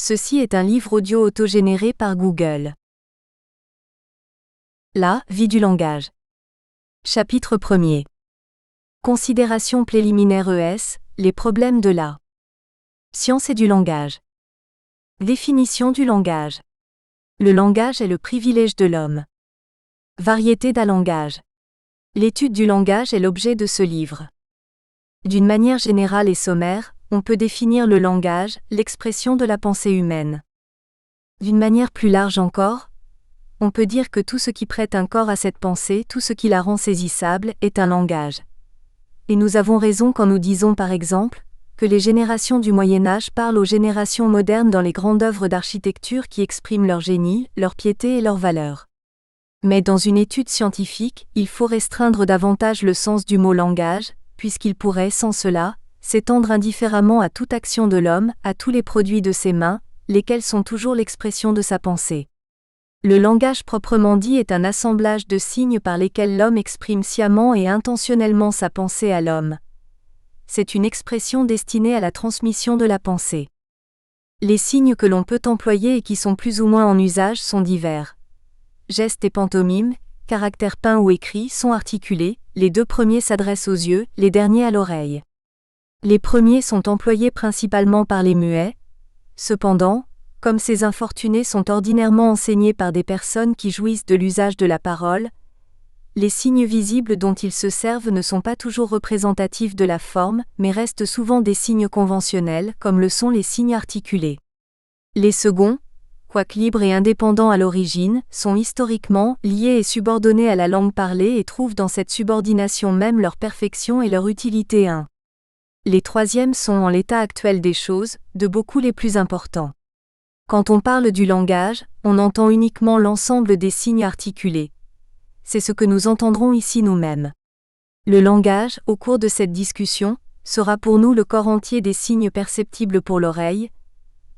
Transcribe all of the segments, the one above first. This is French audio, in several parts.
Ceci est un livre audio autogénéré par Google. La vie du langage. Chapitre 1er. Considérations préliminaires ES, les problèmes de la science et du langage. Définition du langage. Le langage est le privilège de l'homme. Variété d'un langage. L'étude du langage est l'objet de ce livre. D'une manière générale et sommaire, on peut définir le langage, l'expression de la pensée humaine. D'une manière plus large encore, on peut dire que tout ce qui prête un corps à cette pensée, tout ce qui la rend saisissable, est un langage. Et nous avons raison quand nous disons par exemple, que les générations du Moyen-Âge parlent aux générations modernes dans les grandes œuvres d'architecture qui expriment leur génie, leur piété et leur valeur. Mais dans une étude scientifique, il faut restreindre davantage le sens du mot langage, puisqu'il pourrait, sans cela, s'étendre indifféremment à toute action de l'homme, à tous les produits de ses mains, lesquels sont toujours l'expression de sa pensée. Le langage proprement dit est un assemblage de signes par lesquels l'homme exprime sciemment et intentionnellement sa pensée à l'homme. C'est une expression destinée à la transmission de la pensée. Les signes que l'on peut employer et qui sont plus ou moins en usage sont divers. Gestes et pantomimes, caractères peints ou écrits sont articulés, les deux premiers s'adressent aux yeux, les derniers à l'oreille. Les premiers sont employés principalement par les muets. Cependant, comme ces infortunés sont ordinairement enseignés par des personnes qui jouissent de l'usage de la parole, les signes visibles dont ils se servent ne sont pas toujours représentatifs de la forme, mais restent souvent des signes conventionnels, comme le sont les signes articulés. Les seconds, quoique libres et indépendants à l'origine, sont historiquement liés et subordonnés à la langue parlée et trouvent dans cette subordination même leur perfection et leur utilité. Les troisièmes sont, en l'état actuel des choses, de beaucoup les plus importants. Quand on parle du langage, on entend uniquement l'ensemble des signes articulés. C'est ce que nous entendrons ici nous-mêmes. Le langage, au cours de cette discussion, sera pour nous le corps entier des signes perceptibles pour l'oreille,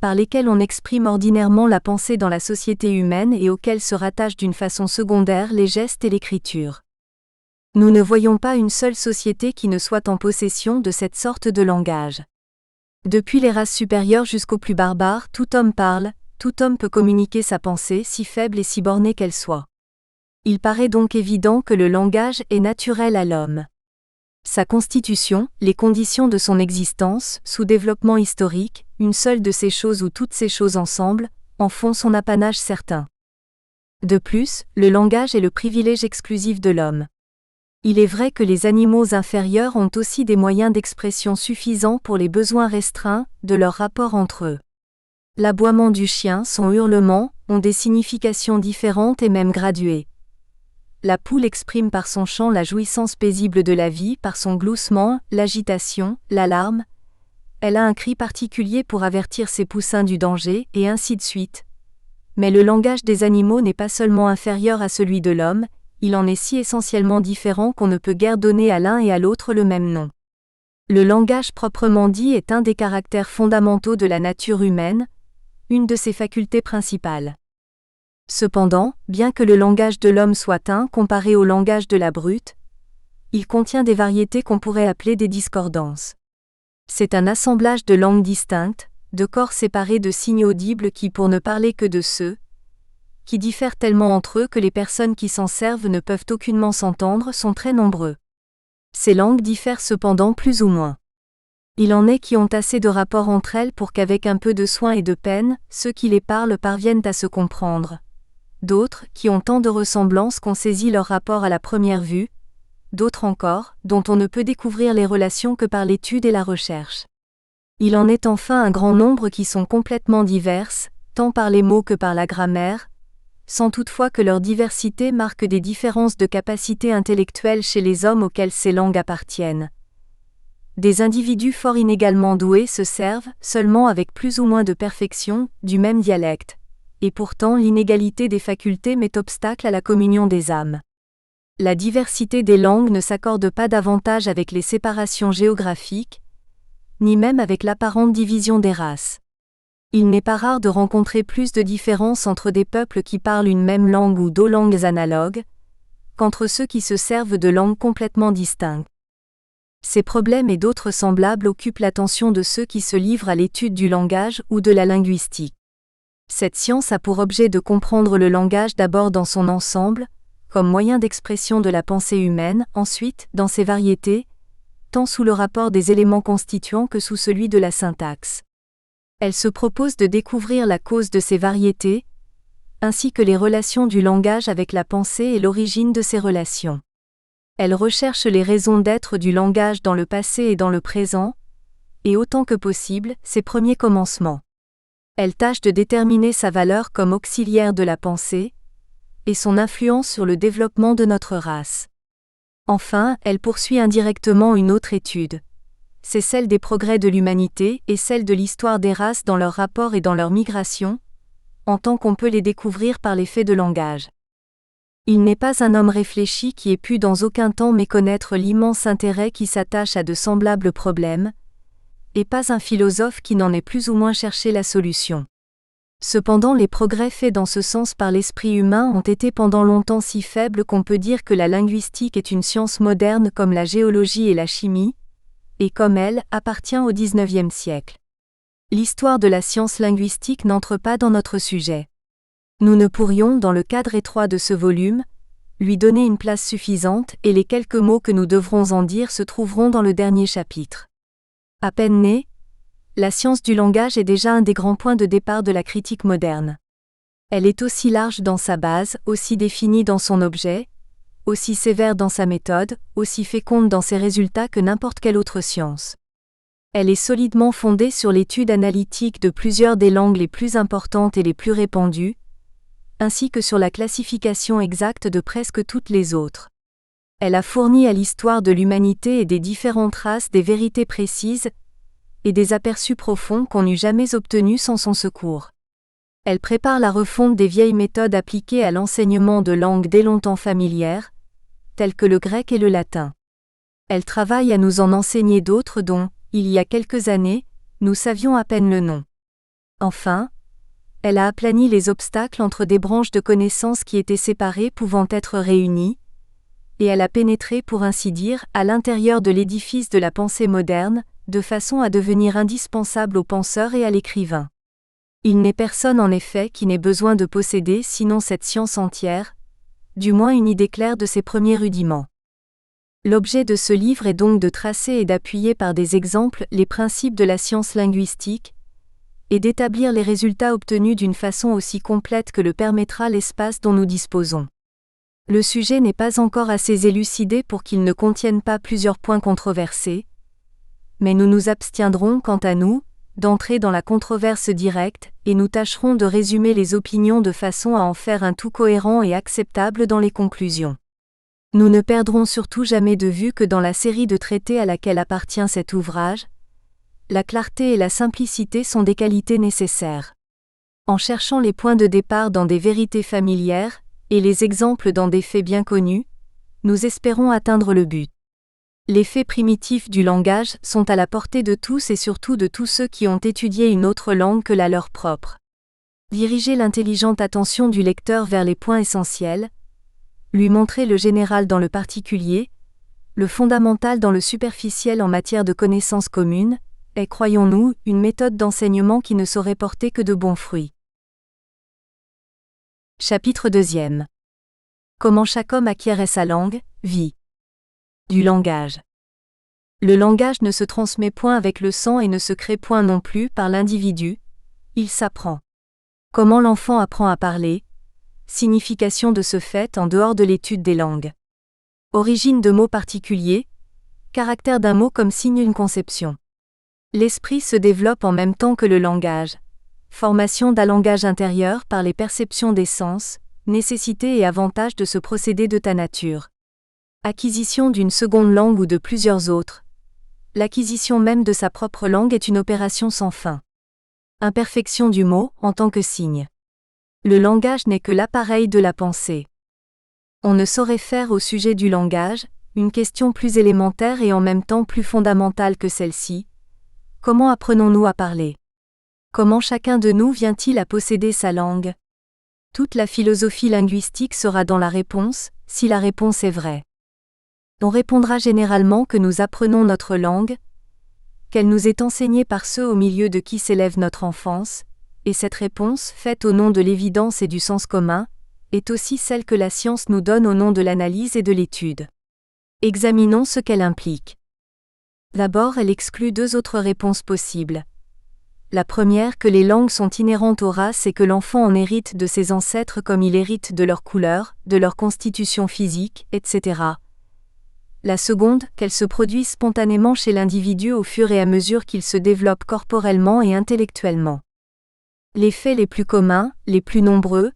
par lesquels on exprime ordinairement la pensée dans la société humaine et auxquels se rattachent d'une façon secondaire les gestes et l'écriture. Nous ne voyons pas une seule société qui ne soit en possession de cette sorte de langage. Depuis les races supérieures jusqu'aux plus barbares, tout homme parle, tout homme peut communiquer sa pensée, si faible et si bornée qu'elle soit. Il paraît donc évident que le langage est naturel à l'homme. Sa constitution, les conditions de son existence, sous-développement historique, une seule de ces choses ou toutes ces choses ensemble, en font son apanage certain. De plus, le langage est le privilège exclusif de l'homme. Il est vrai que les animaux inférieurs ont aussi des moyens d'expression suffisants pour les besoins restreints de leur rapport entre eux. L'aboiement du chien, son hurlement, ont des significations différentes et même graduées. La poule exprime par son chant la jouissance paisible de la vie, par son gloussement, l'agitation, l'alarme. Elle a un cri particulier pour avertir ses poussins du danger, et ainsi de suite. Mais le langage des animaux n'est pas seulement inférieur à celui de l'homme, il en est si essentiellement différent qu'on ne peut guère donner à l'un et à l'autre le même nom. Le langage proprement dit est un des caractères fondamentaux de la nature humaine, une de ses facultés principales. Cependant, bien que le langage de l'homme soit un comparé au langage de la brute, il contient des variétés qu'on pourrait appeler des discordances. C'est un assemblage de langues distinctes, de corps séparés de signes audibles qui, pour ne parler que de ceux qui diffèrent tellement entre eux que les personnes qui s'en servent ne peuvent aucunement s'entendre, sont très nombreux. Ces langues diffèrent cependant plus ou moins. Il en est qui ont assez de rapports entre elles pour qu'avec un peu de soin et de peine, ceux qui les parlent parviennent à se comprendre. D'autres, qui ont tant de ressemblances qu'on saisit leur rapport à la première vue. D'autres encore, dont on ne peut découvrir les relations que par l'étude et la recherche. Il en est enfin un grand nombre qui sont complètement diverses, tant par les mots que par la grammaire, sans toutefois que leur diversité marque des différences de capacité intellectuelle chez les hommes auxquels ces langues appartiennent. Des individus fort inégalement doués se servent, seulement avec plus ou moins de perfection, du même dialecte. Et pourtant l'inégalité des facultés met obstacle à la communion des âmes. La diversité des langues ne s'accorde pas davantage avec les séparations géographiques, ni même avec l'apparente division des races. Il n'est pas rare de rencontrer plus de différences entre des peuples qui parlent une même langue ou deux langues analogues, qu'entre ceux qui se servent de langues complètement distinctes. Ces problèmes et d'autres semblables occupent l'attention de ceux qui se livrent à l'étude du langage ou de la linguistique. Cette science a pour objet de comprendre le langage d'abord dans son ensemble, comme moyen d'expression de la pensée humaine, ensuite, dans ses variétés, tant sous le rapport des éléments constituants que sous celui de la syntaxe. Elle se propose de découvrir la cause de ces variétés, ainsi que les relations du langage avec la pensée et l'origine de ces relations. Elle recherche les raisons d'être du langage dans le passé et dans le présent, et autant que possible, ses premiers commencements. Elle tâche de déterminer sa valeur comme auxiliaire de la pensée, et son influence sur le développement de notre race. Enfin, elle poursuit indirectement une autre étude. C'est celle des progrès de l'humanité et celle de l'histoire des races dans leur rapport et dans leur migration, en tant qu'on peut les découvrir par l'effet de langage. Il n'est pas un homme réfléchi qui ait pu dans aucun temps méconnaître l'immense intérêt qui s'attache à de semblables problèmes, et pas un philosophe qui n'en ait plus ou moins cherché la solution. Cependant, les progrès faits dans ce sens par l'esprit humain ont été pendant longtemps si faibles qu'on peut dire que la linguistique est une science moderne comme la géologie et la chimie, et comme elle, appartient au XIXe siècle. L'histoire de la science linguistique n'entre pas dans notre sujet. Nous ne pourrions, dans le cadre étroit de ce volume, lui donner une place suffisante et les quelques mots que nous devrons en dire se trouveront dans le dernier chapitre. À peine née, la science du langage est déjà un des grands points de départ de la critique moderne. Elle est aussi large dans sa base, aussi définie dans son objet, aussi sévère dans sa méthode, aussi féconde dans ses résultats que n'importe quelle autre science. Elle est solidement fondée sur l'étude analytique de plusieurs des langues les plus importantes et les plus répandues, ainsi que sur la classification exacte de presque toutes les autres. Elle a fourni à l'histoire de l'humanité et des différentes races des vérités précises et des aperçus profonds qu'on n'eût jamais obtenus sans son secours. Elle prépare la refonte des vieilles méthodes appliquées à l'enseignement de langues dès longtemps familières, telles que le grec et le latin. Elle travaille à nous en enseigner d'autres dont, il y a quelques années, nous savions à peine le nom. Enfin, elle a aplani les obstacles entre des branches de connaissances qui étaient séparées pouvant être réunies, et elle a pénétré, pour ainsi dire, à l'intérieur de l'édifice de la pensée moderne, de façon à devenir indispensable aux penseurs et à l'écrivain. Il n'est personne en effet qui n'ait besoin de posséder sinon cette science entière, du moins une idée claire de ses premiers rudiments. L'objet de ce livre est donc de tracer et d'appuyer par des exemples les principes de la science linguistique, et d'établir les résultats obtenus d'une façon aussi complète que le permettra l'espace dont nous disposons. Le sujet n'est pas encore assez élucidé pour qu'il ne contienne pas plusieurs points controversés, mais nous nous abstiendrons, quant à nous, d'entrer dans la controverse directe, et nous tâcherons de résumer les opinions de façon à en faire un tout cohérent et acceptable dans les conclusions. Nous ne perdrons surtout jamais de vue que dans la série de traités à laquelle appartient cet ouvrage, la clarté et la simplicité sont des qualités nécessaires. En cherchant les points de départ dans des vérités familières, et les exemples dans des faits bien connus, nous espérons atteindre le but. Les faits primitifs du langage sont à la portée de tous et surtout de tous ceux qui ont étudié une autre langue que la leur propre. Diriger l'intelligente attention du lecteur vers les points essentiels, lui montrer le général dans le particulier, le fondamental dans le superficiel en matière de connaissances communes, est, croyons-nous, une méthode d'enseignement qui ne saurait porter que de bons fruits. Chapitre 2. Comment chaque homme acquiert sa langue, vie. Du langage. Le langage ne se transmet point avec le sang et ne se crée point non plus par l'individu, il s'apprend. Comment l'enfant apprend à parler, signification de ce fait en dehors de l'étude des langues. Origine de mots particuliers, caractère d'un mot comme signe d'une conception. L'esprit se développe en même temps que le langage. Formation d'un langage intérieur par les perceptions des sens, nécessité et avantage de ce procédé de ta nature. Acquisition d'une seconde langue ou de plusieurs autres. L'acquisition même de sa propre langue est une opération sans fin. Imperfection du mot en tant que signe. Le langage n'est que l'appareil de la pensée. On ne saurait faire au sujet du langage une question plus élémentaire et en même temps plus fondamentale que celle-ci. Comment apprenons-nous à parler ? Comment chacun de nous vient-il à posséder sa langue ? Toute la philosophie linguistique sera dans la réponse, si la réponse est vraie. On répondra généralement que nous apprenons notre langue, qu'elle nous est enseignée par ceux au milieu de qui s'élève notre enfance, et cette réponse, faite au nom de l'évidence et du sens commun, est aussi celle que la science nous donne au nom de l'analyse et de l'étude. Examinons ce qu'elle implique. D'abord, elle exclut deux autres réponses possibles. La première, que les langues sont inhérentes aux races et que l'enfant en hérite de ses ancêtres comme il hérite de leur couleur, de leur constitution physique, etc. La seconde, qu'elles se produisent spontanément chez l'individu au fur et à mesure qu'il se développe corporellement et intellectuellement. Les faits les plus communs, les plus nombreux,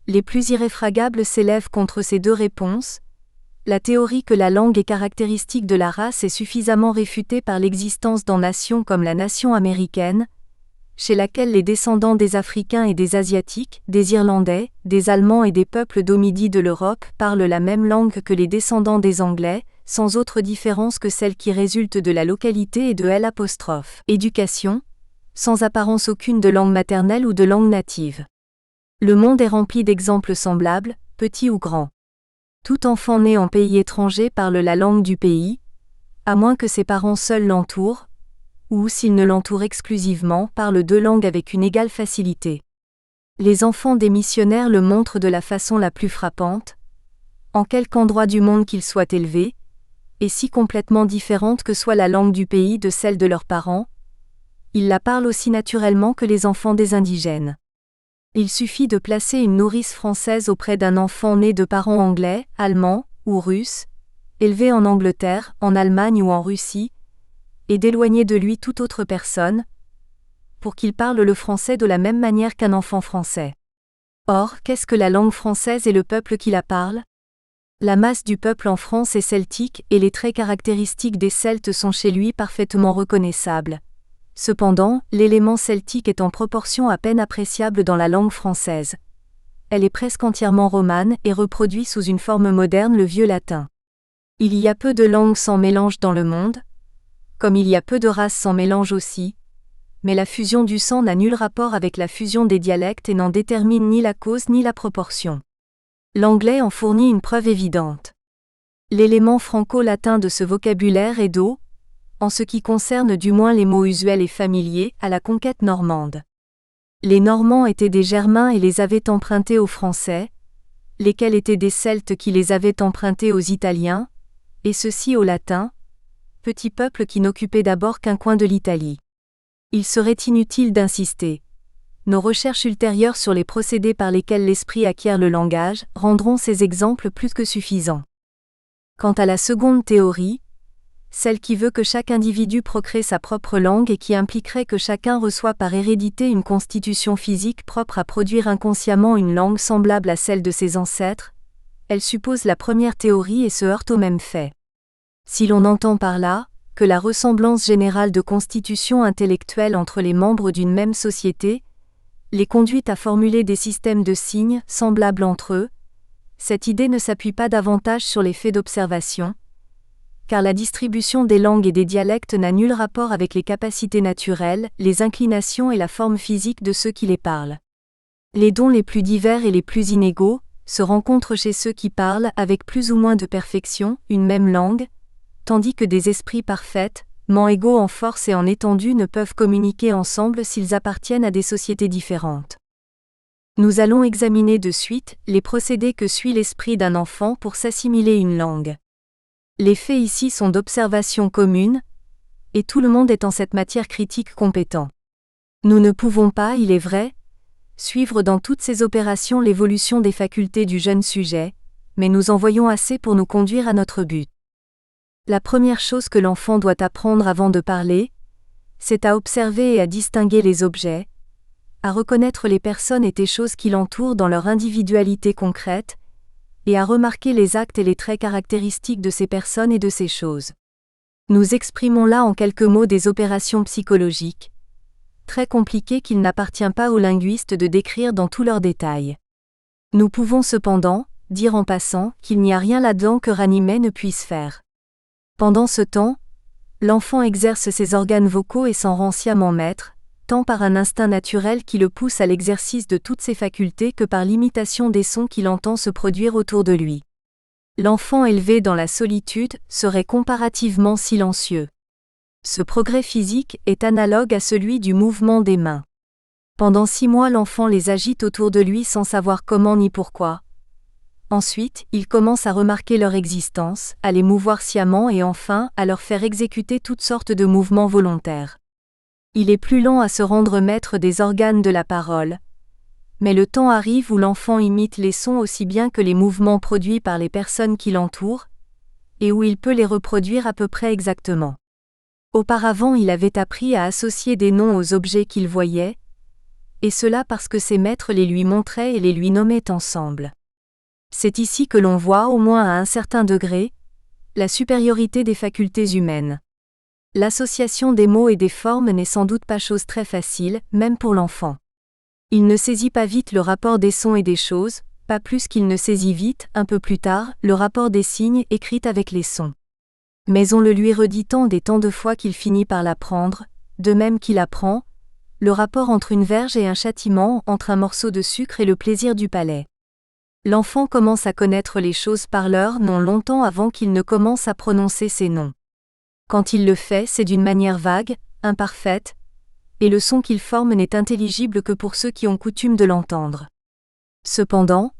les plus irréfragables s'élèvent contre ces deux réponses. La théorie que la langue est caractéristique de la race est suffisamment réfutée par l'existence dans nations comme la nation américaine, chez laquelle les descendants des Africains et des Asiatiques, des Irlandais, des Allemands et des peuples d'au-Midi de l'Europe parlent la même langue que les descendants des Anglais, sans autre différence que celle qui résulte de la localité et de l'éducation, sans apparence aucune de langue maternelle ou de langue native. Le monde est rempli d'exemples semblables, petits ou grands. Tout enfant né en pays étranger parle la langue du pays, à moins que ses parents seuls l'entourent, ou, s'ils ne l'entourent exclusivement, parlent deux langues avec une égale facilité. Les enfants des missionnaires le montrent de la façon la plus frappante, en quelque endroit du monde qu'ils soient élevés, et si complètement différente que soit la langue du pays de celle de leurs parents, ils la parlent aussi naturellement que les enfants des indigènes. Il suffit de placer une nourrice française auprès d'un enfant né de parents anglais, allemands ou russes, élevé en Angleterre, en Allemagne ou en Russie, et d'éloigner de lui toute autre personne, pour qu'il parle le français de la même manière qu'un enfant français. Or, qu'est-ce que la langue française et le peuple qui la parle ? La masse du peuple en France est celtique et les traits caractéristiques des Celtes sont chez lui parfaitement reconnaissables. Cependant, l'élément celtique est en proportion à peine appréciable dans la langue française. Elle est presque entièrement romane et reproduit sous une forme moderne le vieux latin. Il y a peu de langues sans mélange dans le monde, comme il y a peu de races sans mélange aussi, mais la fusion du sang n'a nul rapport avec la fusion des dialectes et n'en détermine ni la cause ni la proportion. L'anglais en fournit une preuve évidente. L'élément franco-latin de ce vocabulaire est d'eau, en ce qui concerne du moins les mots usuels et familiers, à la conquête normande. Les Normands étaient des Germains et les avaient empruntés aux Français, lesquels étaient des Celtes qui les avaient empruntés aux Italiens, et ceux-ci aux Latins, petit peuple qui n'occupait d'abord qu'un coin de l'Italie. Il serait inutile d'insister. Nos recherches ultérieures sur les procédés par lesquels l'esprit acquiert le langage rendront ces exemples plus que suffisants. Quant à la seconde théorie, celle qui veut que chaque individu procrée sa propre langue et qui impliquerait que chacun reçoit par hérédité une constitution physique propre à produire inconsciemment une langue semblable à celle de ses ancêtres, elle suppose la première théorie et se heurte au même fait. Si l'on entend par là que la ressemblance générale de constitution intellectuelle entre les membres d'une même société les conduit à formuler des systèmes de signes semblables entre eux, cette idée ne s'appuie pas davantage sur les faits d'observation, car la distribution des langues et des dialectes n'a nul rapport avec les capacités naturelles, les inclinations et la forme physique de ceux qui les parlent. Les dons les plus divers et les plus inégaux se rencontrent chez ceux qui parlent avec plus ou moins de perfection une même langue, tandis que des esprits parfaitement égaux en force et en étendue ne peuvent communiquer ensemble s'ils appartiennent à des sociétés différentes. Nous allons examiner de suite les procédés que suit l'esprit d'un enfant pour s'assimiler une langue. Les faits ici sont d'observation commune, et tout le monde est en cette matière critique compétent. Nous ne pouvons pas, il est vrai, suivre dans toutes ces opérations l'évolution des facultés du jeune sujet, mais nous en voyons assez pour nous conduire à notre but. La première chose que l'enfant doit apprendre avant de parler, c'est à observer et à distinguer les objets, à reconnaître les personnes et les choses qui l'entourent dans leur individualité concrète, et à remarquer les actes et les traits caractéristiques de ces personnes et de ces choses. Nous exprimons là en quelques mots des opérations psychologiques, très compliquées qu'il n'appartient pas aux linguistes de décrire dans tous leurs détails. Nous pouvons cependant dire en passant qu'il n'y a rien là-dedans que Ranimé ne puisse faire. Pendant ce temps, l'enfant exerce ses organes vocaux et s'en rend sciemment maître, tant par un instinct naturel qui le pousse à l'exercice de toutes ses facultés que par l'imitation des sons qu'il entend se produire autour de lui. L'enfant élevé dans la solitude serait comparativement silencieux. Ce progrès physique est analogue à celui du mouvement des mains. Pendant 6 mois, l'enfant les agite autour de lui sans savoir comment ni pourquoi. Ensuite, il commence à remarquer leur existence, à les mouvoir sciemment et enfin, à leur faire exécuter toutes sortes de mouvements volontaires. Il est plus lent à se rendre maître des organes de la parole. Mais le temps arrive où l'enfant imite les sons aussi bien que les mouvements produits par les personnes qui l'entourent, et où il peut les reproduire à peu près exactement. Auparavant, il avait appris à associer des noms aux objets qu'il voyait, et cela parce que ses maîtres les lui montraient et les lui nommaient ensemble. C'est ici que l'on voit, au moins à un certain degré, la supériorité des facultés humaines. L'association des mots et des formes n'est sans doute pas chose très facile, même pour l'enfant. Il ne saisit pas vite le rapport des sons et des choses, pas plus qu'il ne saisit vite, un peu plus tard, le rapport des signes écrits avec les sons. Mais on le lui redit tant et tant de fois qu'il finit par l'apprendre, de même qu'il apprend le rapport entre une verge et un châtiment, entre un morceau de sucre et le plaisir du palais. L'enfant commence à connaître les choses par leur nom longtemps avant qu'il ne commence à prononcer ces noms. Quand il le fait, c'est d'une manière vague, imparfaite, et le son qu'il forme n'est intelligible que pour ceux qui ont coutume de l'entendre. Cependant,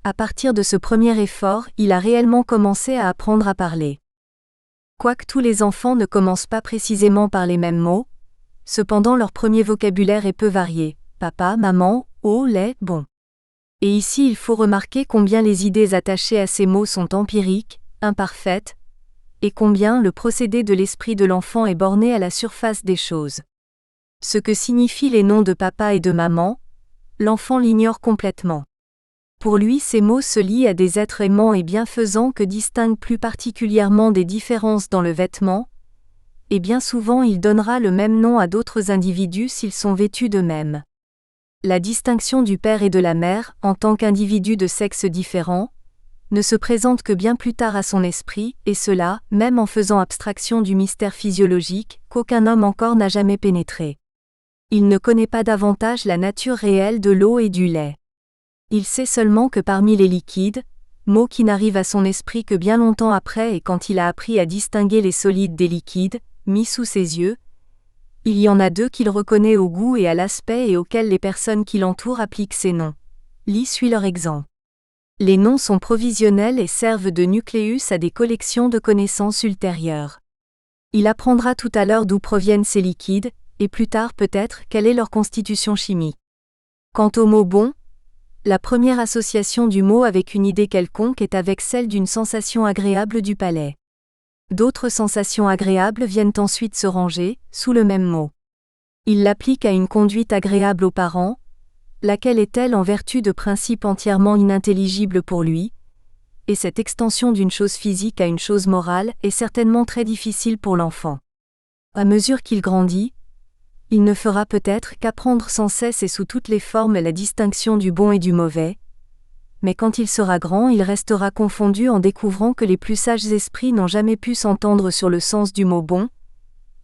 à partir de ce premier effort, il a réellement commencé à apprendre à parler. Quoique tous les enfants ne commencent pas précisément par les mêmes mots, cependant leur premier vocabulaire est peu varié, papa, maman, eau, lait, bon. Et ici il faut remarquer combien les idées attachées à ces mots sont empiriques, imparfaites, et combien le procédé de l'esprit de l'enfant est borné à la surface des choses. Ce que signifient les noms de papa et de maman, l'enfant l'ignore complètement. Pour lui, ces mots se lient à des êtres aimants et bienfaisants que distinguent plus particulièrement des différences dans le vêtement, et bien souvent il donnera le même nom à d'autres individus s'ils sont vêtus de même. La distinction du père et de la mère, en tant qu'individus de sexe différent, ne se présente que bien plus tard à son esprit, et cela, même en faisant abstraction du mystère physiologique, qu'aucun homme encore n'a jamais pénétré. Il ne connaît pas davantage la nature réelle de l'eau et du lait. Il sait seulement que parmi les liquides, mot qui n'arrive à son esprit que bien longtemps après et quand il a appris à distinguer les solides des liquides, mis sous ses yeux, il y en a 2 qu'il reconnaît au goût et à l'aspect et auxquels les personnes qui l'entourent appliquent ces noms. Lis suit leur exemple. Les noms sont provisionnels et servent de nucléus à des collections de connaissances ultérieures. Il apprendra tout à l'heure d'où proviennent ces liquides, et plus tard peut-être quelle est leur constitution chimique. Quant au mot bon, la première association du mot avec une idée quelconque est avec celle d'une sensation agréable du palais. D'autres sensations agréables viennent ensuite se ranger, sous le même mot. Il l'applique à une conduite agréable aux parents, laquelle est-elle en vertu de principes entièrement inintelligibles pour lui, et cette extension d'une chose physique à une chose morale est certainement très difficile pour l'enfant. À mesure qu'il grandit, il ne fera peut-être qu'apprendre sans cesse et sous toutes les formes la distinction du bon et du mauvais, mais quand il sera grand, il restera confondu en découvrant que les plus sages esprits n'ont jamais pu s'entendre sur le sens du mot bon,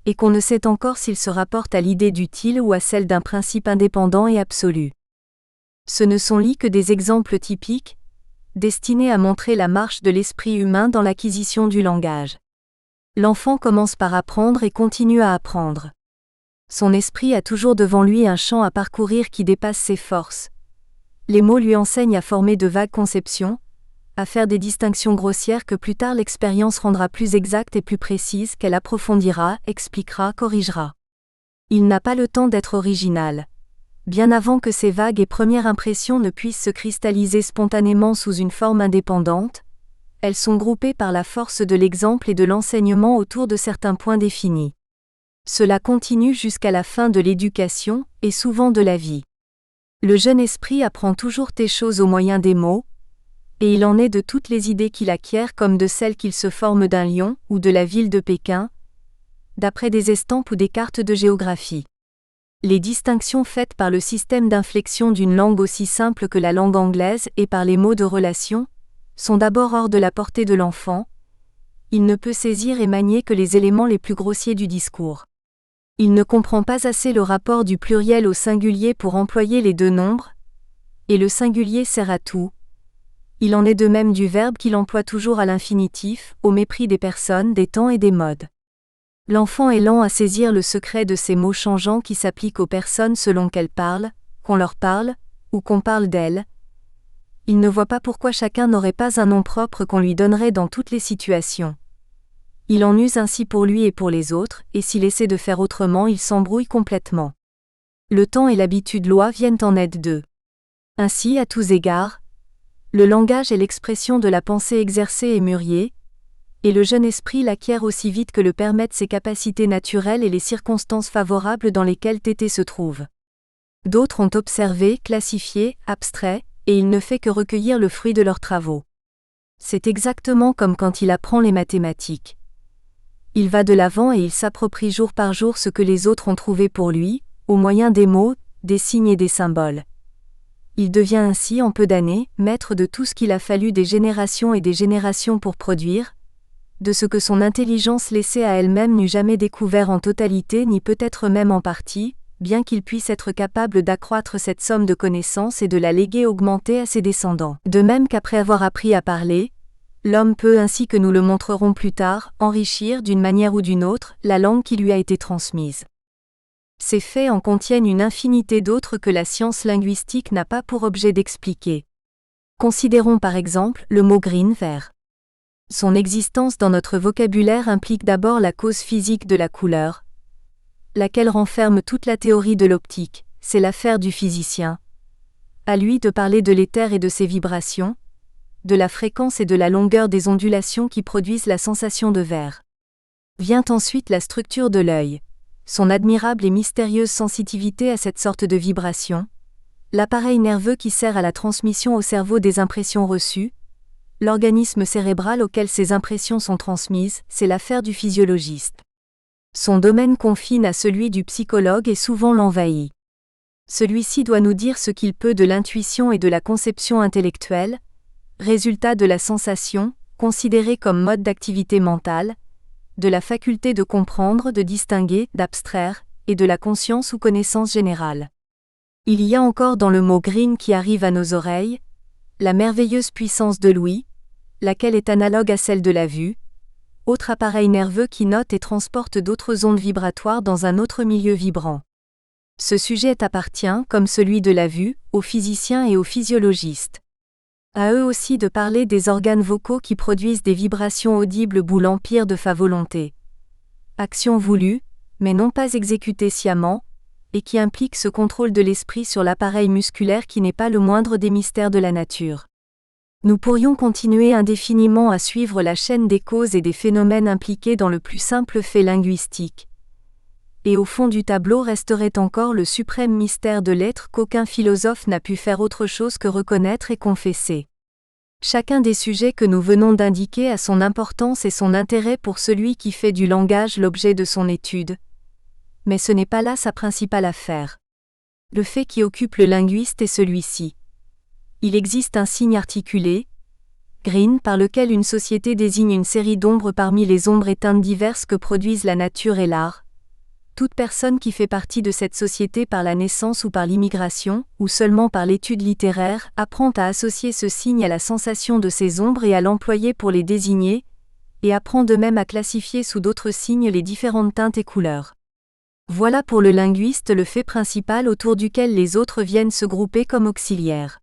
et qu'on ne sait encore s'il se rapporte à l'idée d'utile ou à celle d'un principe indépendant et absolu. Ce ne sont là que des exemples typiques, destinés à montrer la marche de l'esprit humain dans l'acquisition du langage. L'enfant commence par apprendre et continue à apprendre. Son esprit a toujours devant lui un champ à parcourir qui dépasse ses forces. Les mots lui enseignent à former de vagues conceptions, à faire des distinctions grossières que plus tard l'expérience rendra plus exactes et plus précises qu'elle approfondira, expliquera, corrigera. Il n'a pas le temps d'être original. Bien avant que ces vagues et premières impressions ne puissent se cristalliser spontanément sous une forme indépendante, elles sont groupées par la force de l'exemple et de l'enseignement autour de certains points définis. Cela continue jusqu'à la fin de l'éducation, et souvent de la vie. Le jeune esprit apprend toujours des choses au moyen des mots, et il en est de toutes les idées qu'il acquiert comme de celles qu'il se forme d'un lion ou de la ville de Pékin, d'après des estampes ou des cartes de géographie. Les distinctions faites par le système d'inflexion d'une langue aussi simple que la langue anglaise et par les mots de relation, sont d'abord hors de la portée de l'enfant. Il ne peut saisir et manier que les éléments les plus grossiers du discours. Il ne comprend pas assez le rapport du pluriel au singulier pour employer les 2 nombres, et le singulier sert à tout. Il en est de même du verbe qu'il emploie toujours à l'infinitif, au mépris des personnes, des temps et des modes. L'enfant est lent à saisir le secret de ces mots changeants qui s'appliquent aux personnes selon qu'elles parlent, qu'on leur parle, ou qu'on parle d'elles. Il ne voit pas pourquoi chacun n'aurait pas un nom propre qu'on lui donnerait dans toutes les situations. Il en use ainsi pour lui et pour les autres, et s'il essaie de faire autrement, il s'embrouille complètement. Le temps et l'habitude loi viennent en aide d'eux. Ainsi, à tous égards, le langage est l'expression de la pensée exercée et mûriée, et le jeune esprit l'acquiert aussi vite que le permettent ses capacités naturelles et les circonstances favorables dans lesquelles Tété se trouve. D'autres ont observé, classifié, abstrait, et il ne fait que recueillir le fruit de leurs travaux. C'est exactement comme quand il apprend les mathématiques. Il va de l'avant et il s'approprie jour par jour ce que les autres ont trouvé pour lui, au moyen des mots, des signes et des symboles. Il devient ainsi en peu d'années, maître de tout ce qu'il a fallu des générations et des générations pour produire, de ce que son intelligence laissée à elle-même n'eût jamais découvert en totalité ni peut-être même en partie, bien qu'il puisse être capable d'accroître cette somme de connaissances et de la léguer augmentée à ses descendants. De même qu'après avoir appris à parler, l'homme peut, ainsi que nous le montrerons plus tard, enrichir d'une manière ou d'une autre la langue qui lui a été transmise. Ces faits en contiennent une infinité d'autres que la science linguistique n'a pas pour objet d'expliquer. Considérons par exemple le mot green vert. Son existence dans notre vocabulaire implique d'abord la cause physique de la couleur, laquelle renferme toute la théorie de l'optique, c'est l'affaire du physicien. À lui de parler de l'éther et de ses vibrations, de la fréquence et de la longueur des ondulations qui produisent la sensation de vert. Vient ensuite la structure de l'œil, son admirable et mystérieuse sensitivité à cette sorte de vibration, l'appareil nerveux qui sert à la transmission au cerveau des impressions reçues, l'organisme cérébral auquel ces impressions sont transmises, c'est l'affaire du physiologiste. Son domaine confine à celui du psychologue et souvent l'envahit. Celui-ci doit nous dire ce qu'il peut de l'intuition et de la conception intellectuelle, résultat de la sensation, considérée comme mode d'activité mentale, de la faculté de comprendre, de distinguer, d'abstraire, et de la conscience ou connaissance générale. Il y a encore dans le mot green qui arrive à nos oreilles, la merveilleuse puissance de l'ouïe, laquelle est analogue à celle de la vue, autre appareil nerveux qui note et transporte d'autres ondes vibratoires dans un autre milieu vibrant. Ce sujet appartient, comme celui de la vue, aux physiciens et aux physiologistes. À eux aussi de parler des organes vocaux qui produisent des vibrations audibles bout l'empire de fa volonté. Action voulue, mais non pas exécutée sciemment, et qui implique ce contrôle de l'esprit sur l'appareil musculaire qui n'est pas le moindre des mystères de la nature. Nous pourrions continuer indéfiniment à suivre la chaîne des causes et des phénomènes impliqués dans le plus simple fait linguistique. Et au fond du tableau resterait encore le suprême mystère de l'être qu'aucun philosophe n'a pu faire autre chose que reconnaître et confesser. Chacun des sujets que nous venons d'indiquer a son importance et son intérêt pour celui qui fait du langage l'objet de son étude. Mais ce n'est pas là sa principale affaire. Le fait qui occupe le linguiste est celui-ci. Il existe un signe articulé, green, par lequel une société désigne une série d'ombres parmi les ombres et teintes diverses que produisent la nature et l'art. Toute personne qui fait partie de cette société par la naissance ou par l'immigration, ou seulement par l'étude littéraire, apprend à associer ce signe à la sensation de ces ombres et à l'employer pour les désigner, et apprend de même à classifier sous d'autres signes les différentes teintes et couleurs. Voilà pour le linguiste le fait principal autour duquel les autres viennent se grouper comme auxiliaires.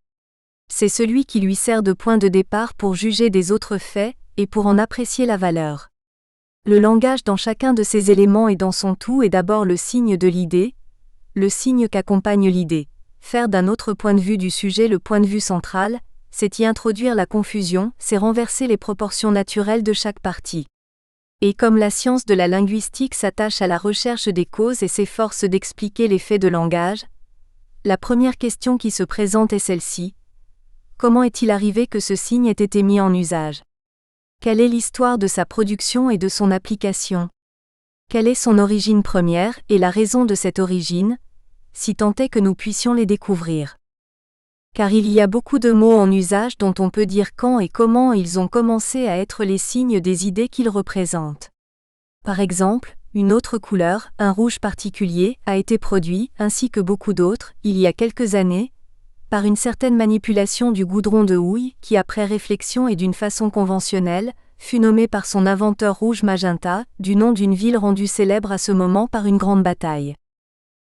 C'est celui qui lui sert de point de départ pour juger des autres faits, et pour en apprécier la valeur. Le langage dans chacun de ces éléments et dans son tout est d'abord le signe de l'idée, le signe qu'accompagne l'idée. Faire d'un autre point de vue du sujet le point de vue central, c'est y introduire la confusion, c'est renverser les proportions naturelles de chaque partie. Et comme la science de la linguistique s'attache à la recherche des causes et s'efforce d'expliquer les faits de langage, la première question qui se présente est celle-ci. Comment est-il arrivé que ce signe ait été mis en usage ? Quelle est l'histoire de sa production et de son application ? Quelle est son origine première et la raison de cette origine, si tant est que nous puissions les découvrir ? Car il y a beaucoup de mots en usage dont on peut dire quand et comment ils ont commencé à être les signes des idées qu'ils représentent. Par exemple, une autre couleur, un rouge particulier, a été produit, ainsi que beaucoup d'autres, il y a quelques années, par une certaine manipulation du goudron de houille qui, après réflexion et d'une façon conventionnelle, fut nommé par son inventeur rouge magenta, du nom d'une ville rendue célèbre à ce moment par une grande bataille.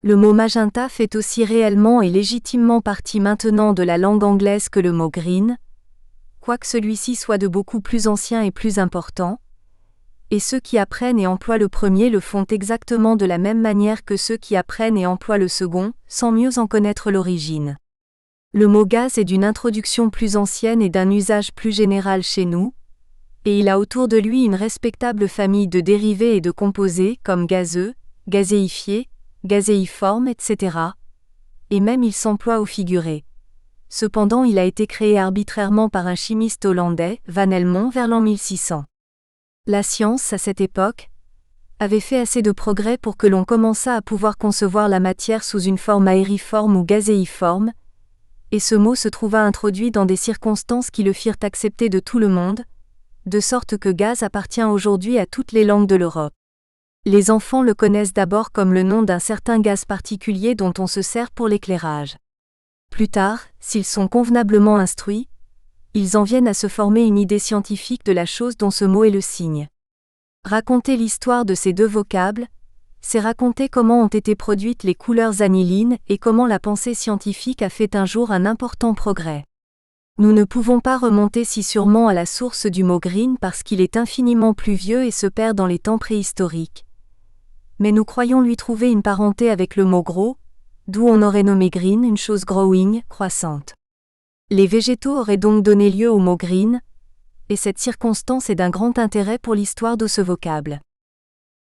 Le mot magenta fait aussi réellement et légitimement partie maintenant de la langue anglaise que le mot green, quoique celui-ci soit de beaucoup plus ancien et plus important, et ceux qui apprennent et emploient le premier le font exactement de la même manière que ceux qui apprennent et emploient le second, sans mieux en connaître l'origine. Le mot gaz est d'une introduction plus ancienne et d'un usage plus général chez nous, et il a autour de lui une respectable famille de dérivés et de composés comme gazeux, gazéifié, gazéiforme, etc. Et même il s'emploie au figuré. Cependant il a été créé arbitrairement par un chimiste hollandais, Van Helmont, vers l'an 1600. La science, à cette époque, avait fait assez de progrès pour que l'on commençât à pouvoir concevoir la matière sous une forme aériforme ou gazéiforme, et ce mot se trouva introduit dans des circonstances qui le firent accepter de tout le monde, de sorte que gaz appartient aujourd'hui à toutes les langues de l'Europe. Les enfants le connaissent d'abord comme le nom d'un certain gaz particulier dont on se sert pour l'éclairage. Plus tard, s'ils sont convenablement instruits, ils en viennent à se former une idée scientifique de la chose dont ce mot est le signe. Raconter l'histoire de ces deux vocables, c'est raconter comment ont été produites les couleurs anilines et comment la pensée scientifique a fait un jour un important progrès. Nous ne pouvons pas remonter si sûrement à la source du mot green parce qu'il est infiniment plus vieux et se perd dans les temps préhistoriques. Mais nous croyons lui trouver une parenté avec le mot grow, d'où on aurait nommé green une chose growing, croissante. Les végétaux auraient donc donné lieu au mot green, et cette circonstance est d'un grand intérêt pour l'histoire de ce vocable.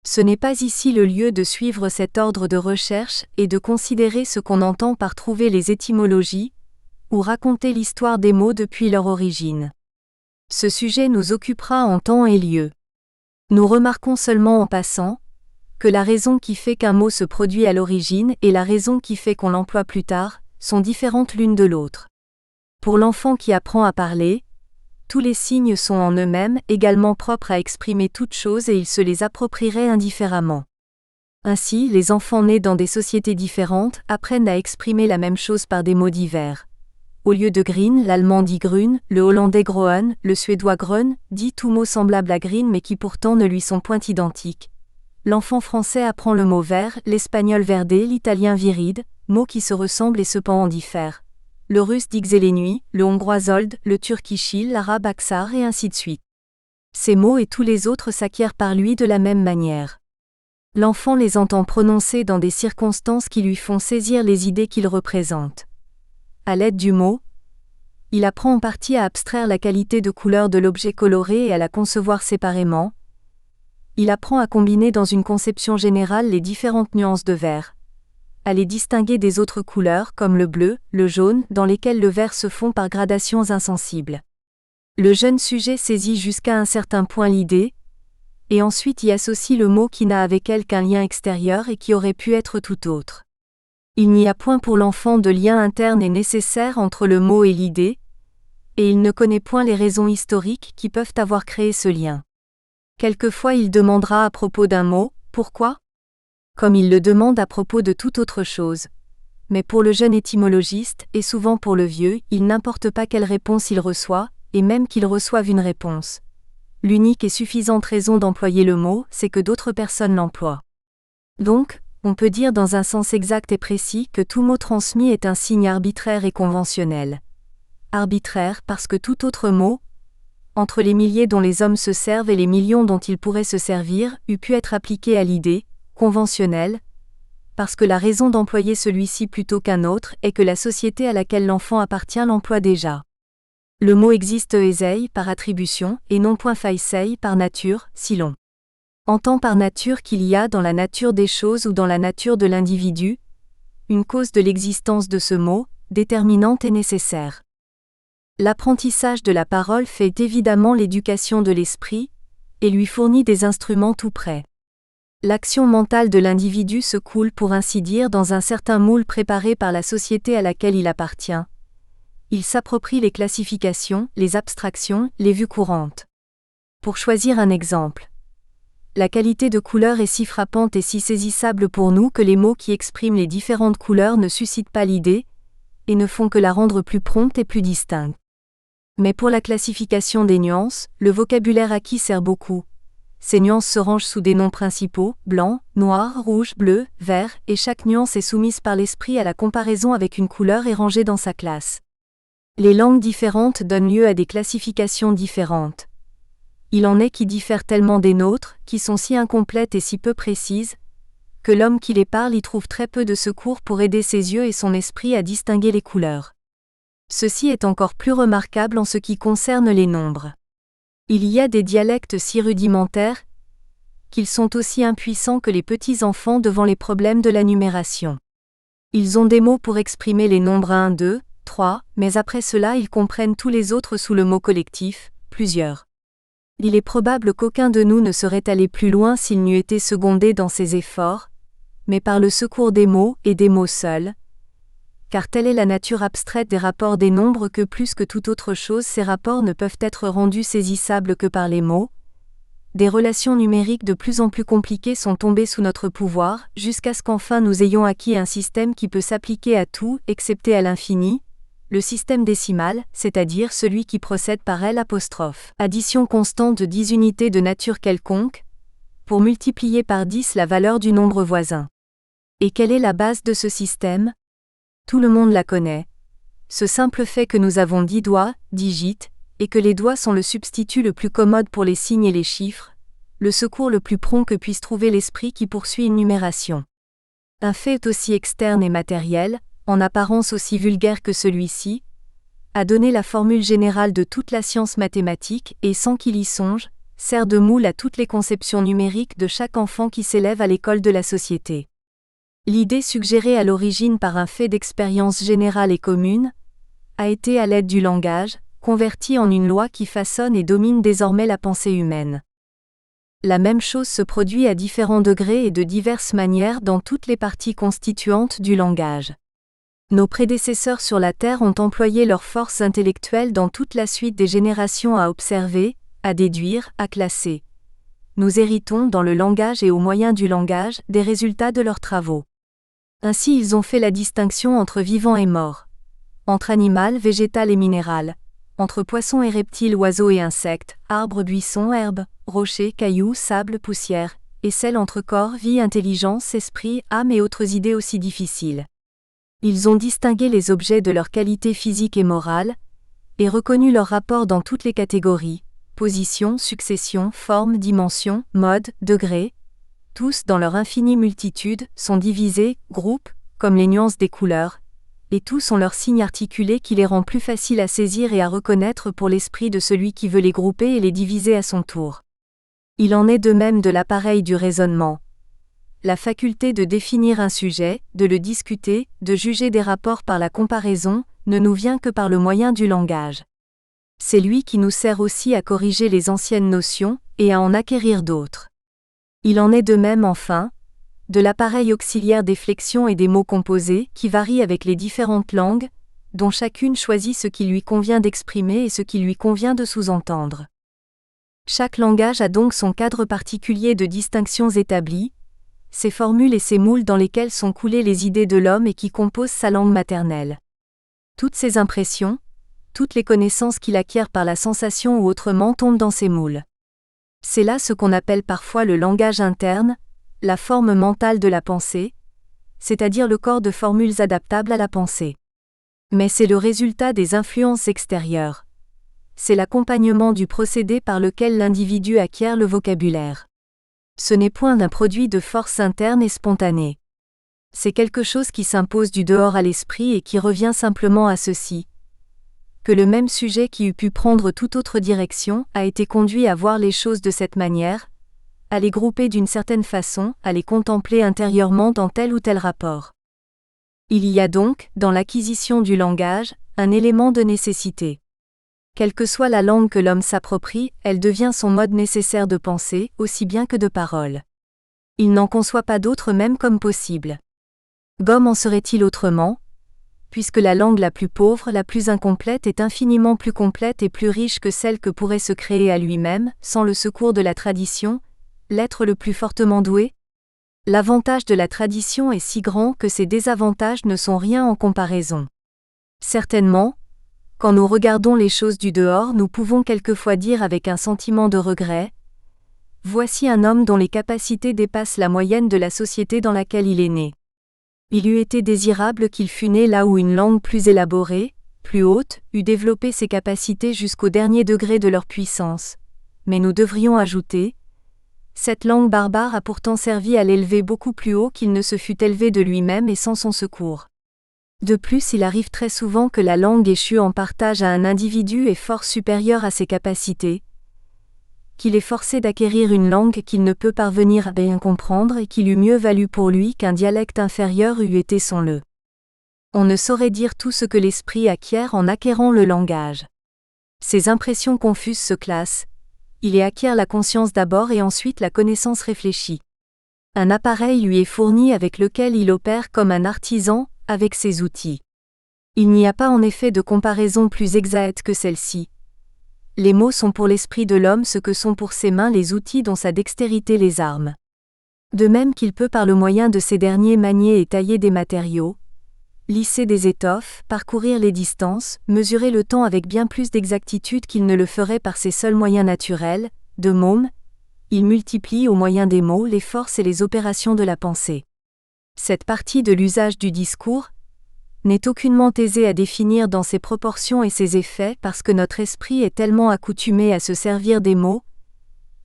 Ce n'est pas ici le lieu de suivre cet ordre de recherche et de considérer ce qu'on entend par trouver les étymologies, ou raconter l'histoire des mots depuis leur origine. Ce sujet nous occupera en temps et lieu. Nous remarquons seulement en passant que la raison qui fait qu'un mot se produit à l'origine et la raison qui fait qu'on l'emploie plus tard sont différentes l'une de l'autre. Pour l'enfant qui apprend à parler, tous les signes sont en eux-mêmes également propres à exprimer toute chose et il se les approprierait indifféremment. Ainsi, les enfants nés dans des sociétés différentes apprennent à exprimer la même chose par des mots divers. Au lieu de green, l'allemand dit grün, le hollandais groen, le suédois grön, dit tout mot semblable à green mais qui pourtant ne lui sont point identiques. L'enfant français apprend le mot vert, l'espagnol verde, l'italien viride, mots qui se ressemblent et cependant en diffèrent. Le russe dit xélénui, le hongrois zold, le turc ishil, l'arabe aksar et ainsi de suite. Ces mots et tous les autres s'acquièrent par lui de la même manière. L'enfant les entend prononcer dans des circonstances qui lui font saisir les idées qu'ils représentent. À l'aide du mot, il apprend en partie à abstraire la qualité de couleur de l'objet coloré et à la concevoir séparément. Il apprend à combiner dans une conception générale les différentes nuances de vert, à les distinguer des autres couleurs comme le bleu, le jaune, dans lesquelles le vert se fond par gradations insensibles. Le jeune sujet saisit jusqu'à un certain point l'idée, et ensuite y associe le mot qui n'a avec elle qu'un lien extérieur et qui aurait pu être tout autre. Il n'y a point pour l'enfant de lien interne et nécessaire entre le mot et l'idée, et il ne connaît point les raisons historiques qui peuvent avoir créé ce lien. Quelquefois il demandera à propos d'un mot, pourquoi ? Comme il le demande à propos de toute autre chose. Mais pour le jeune étymologiste, et souvent pour le vieux, il n'importe pas quelle réponse il reçoit, et même qu'il reçoive une réponse. L'unique et suffisante raison d'employer le mot, c'est que d'autres personnes l'emploient. Donc, on peut dire dans un sens exact et précis que tout mot transmis est un signe arbitraire et conventionnel. Arbitraire parce que tout autre mot, entre les milliers dont les hommes se servent et les millions dont ils pourraient se servir, eût pu être appliqué à l'idée, conventionnelle, parce que la raison d'employer celui-ci plutôt qu'un autre est que la société à laquelle l'enfant appartient l'emploie déjà. Le mot existe esei par attribution et non point faisei par nature, si l'on entend par nature qu'il y a dans la nature des choses ou dans la nature de l'individu une cause de l'existence de ce mot, déterminante et nécessaire. L'apprentissage de la parole fait évidemment l'éducation de l'esprit, et lui fournit des instruments tout prêts. L'action mentale de l'individu se coule pour ainsi dire dans un certain moule préparé par la société à laquelle il appartient. Il s'approprie les classifications, les abstractions, les vues courantes. Pour choisir un exemple, la qualité de couleur est si frappante et si saisissable pour nous que les mots qui expriment les différentes couleurs ne suscitent pas l'idée, et ne font que la rendre plus prompte et plus distincte. Mais pour la classification des nuances, le vocabulaire acquis sert beaucoup. Ces nuances se rangent sous des noms principaux, blanc, noir, rouge, bleu, vert, et chaque nuance est soumise par l'esprit à la comparaison avec une couleur et rangée dans sa classe. Les langues différentes donnent lieu à des classifications différentes. Il en est qui diffèrent tellement des nôtres, qui sont si incomplètes et si peu précises, que l'homme qui les parle y trouve très peu de secours pour aider ses yeux et son esprit à distinguer les couleurs. Ceci est encore plus remarquable en ce qui concerne les nombres. Il y a des dialectes si rudimentaires qu'ils sont aussi impuissants que les petits enfants devant les problèmes de la numération. Ils ont des mots pour exprimer les nombres 1, 2, 3, mais après cela ils comprennent tous les autres sous le mot collectif, plusieurs. Il est probable qu'aucun de nous ne serait allé plus loin s'il n'eût été secondé dans ses efforts, mais par le secours des mots et des mots seuls, car telle est la nature abstraite des rapports des nombres que plus que toute autre chose ces rapports ne peuvent être rendus saisissables que par les mots. Des relations numériques de plus en plus compliquées sont tombées sous notre pouvoir, jusqu'à ce qu'enfin nous ayons acquis un système qui peut s'appliquer à tout, excepté à l'infini, le système décimal, c'est-à-dire celui qui procède par L', addition constante de 10 unités de nature quelconque, pour multiplier par 10 la valeur du nombre voisin. Et quelle est la base de ce système ? Tout le monde la connaît. Ce simple fait que nous avons 10 doigts, digits, et que les doigts sont le substitut le plus commode pour les signes et les chiffres, le secours le plus prompt que puisse trouver l'esprit qui poursuit une numération. Un fait aussi externe et matériel, en apparence aussi vulgaire que celui-ci, a donné la formule générale de toute la science mathématique et, sans qu'il y songe, sert de moule à toutes les conceptions numériques de chaque enfant qui s'élève à l'école de la société. L'idée suggérée à l'origine par un fait d'expérience générale et commune, a été à l'aide du langage, convertie en une loi qui façonne et domine désormais la pensée humaine. La même chose se produit à différents degrés et de diverses manières dans toutes les parties constituantes du langage. Nos prédécesseurs sur la Terre ont employé leurs forces intellectuelles dans toute la suite des générations à observer, à déduire, à classer. Nous héritons dans le langage et au moyen du langage des résultats de leurs travaux. Ainsi ils ont fait la distinction entre vivant et mort, entre animal, végétal et minéral, entre poissons et reptiles, oiseaux et insectes, arbres, buissons, herbes, rochers, cailloux, sable, poussière, et celle entre corps, vie, intelligence, esprit, âme et autres idées aussi difficiles. Ils ont distingué les objets de leur qualité physique et morale, et reconnu leur rapport dans toutes les catégories, position, succession, forme, dimension, mode, degré. Tous, dans leur infinie multitude, sont divisés, groupes, comme les nuances des couleurs, et tous ont leurs signes articulés qui les rend plus faciles à saisir et à reconnaître pour l'esprit de celui qui veut les grouper et les diviser à son tour. Il en est de même de l'appareil du raisonnement. La faculté de définir un sujet, de le discuter, de juger des rapports par la comparaison, ne nous vient que par le moyen du langage. C'est lui qui nous sert aussi à corriger les anciennes notions, et à en acquérir d'autres. Il en est de même enfin, de l'appareil auxiliaire des flexions et des mots composés, qui varient avec les différentes langues, dont chacune choisit ce qui lui convient d'exprimer et ce qui lui convient de sous-entendre. Chaque langage a donc son cadre particulier de distinctions établies, ses formules et ses moules dans lesquels sont coulées les idées de l'homme et qui composent sa langue maternelle. Toutes ses impressions, toutes les connaissances qu'il acquiert par la sensation ou autrement tombent dans ces moules. C'est là ce qu'on appelle parfois le langage interne, la forme mentale de la pensée, c'est-à-dire le corps de formules adaptables à la pensée. Mais c'est le résultat des influences extérieures. C'est l'accompagnement du procédé par lequel l'individu acquiert le vocabulaire. Ce n'est point d'un produit de force interne et spontanée. C'est quelque chose qui s'impose du dehors à l'esprit et qui revient simplement à ceci. Que le même sujet qui eût pu prendre toute autre direction a été conduit à voir les choses de cette manière, à les grouper d'une certaine façon, à les contempler intérieurement dans tel ou tel rapport. Il y a donc, dans l'acquisition du langage, un élément de nécessité. Quelle que soit la langue que l'homme s'approprie, elle devient son mode nécessaire de pensée, aussi bien que de parole. Il n'en conçoit pas d'autre même comme possible. Gomme en serait-il autrement ? Puisque la langue la plus pauvre, la plus incomplète est infiniment plus complète et plus riche que celle que pourrait se créer à lui-même, sans le secours de la tradition, l'être le plus fortement doué ? L'avantage de la tradition est si grand que ses désavantages ne sont rien en comparaison. Certainement, Quand nous regardons les choses du dehors, nous pouvons quelquefois dire avec un sentiment de regret : voici un homme dont les capacités dépassent la moyenne de la société dans laquelle il est né. Il eût été désirable qu'il fût né là où une langue plus élaborée, plus haute, eût développé ses capacités jusqu'au dernier degré de leur puissance. Mais nous devrions ajouter : cette langue barbare a pourtant servi à l'élever beaucoup plus haut qu'il ne se fût élevé de lui-même et sans son secours. De plus, il arrive très souvent que la langue échue en partage à un individu est fort supérieur à ses capacités, qu'il est forcé d'acquérir une langue qu'il ne peut parvenir à bien comprendre et qu'il eût mieux valu pour lui qu'un dialecte inférieur eût été son lot. On ne saurait dire tout ce que l'esprit acquiert en acquérant le langage. Ses impressions confuses se classent. Il y acquiert la conscience d'abord et ensuite la connaissance réfléchie. Un appareil lui est fourni avec lequel il opère comme un artisan, avec ses outils. Il n'y a pas en effet de comparaison plus exacte que celle-ci. Les mots sont pour l'esprit de l'homme ce que sont pour ses mains les outils dont sa dextérité les arme. De même qu'il peut par le moyen de ces derniers manier et tailler des matériaux, lisser des étoffes, parcourir les distances, mesurer le temps avec bien plus d'exactitude qu'il ne le ferait par ses seuls moyens naturels, de môme, il multiplie au moyen des mots les forces et les opérations de la pensée. Cette partie de l'usage du discours n'est aucunement aisée à définir dans ses proportions et ses effets parce que notre esprit est tellement accoutumé à se servir des mots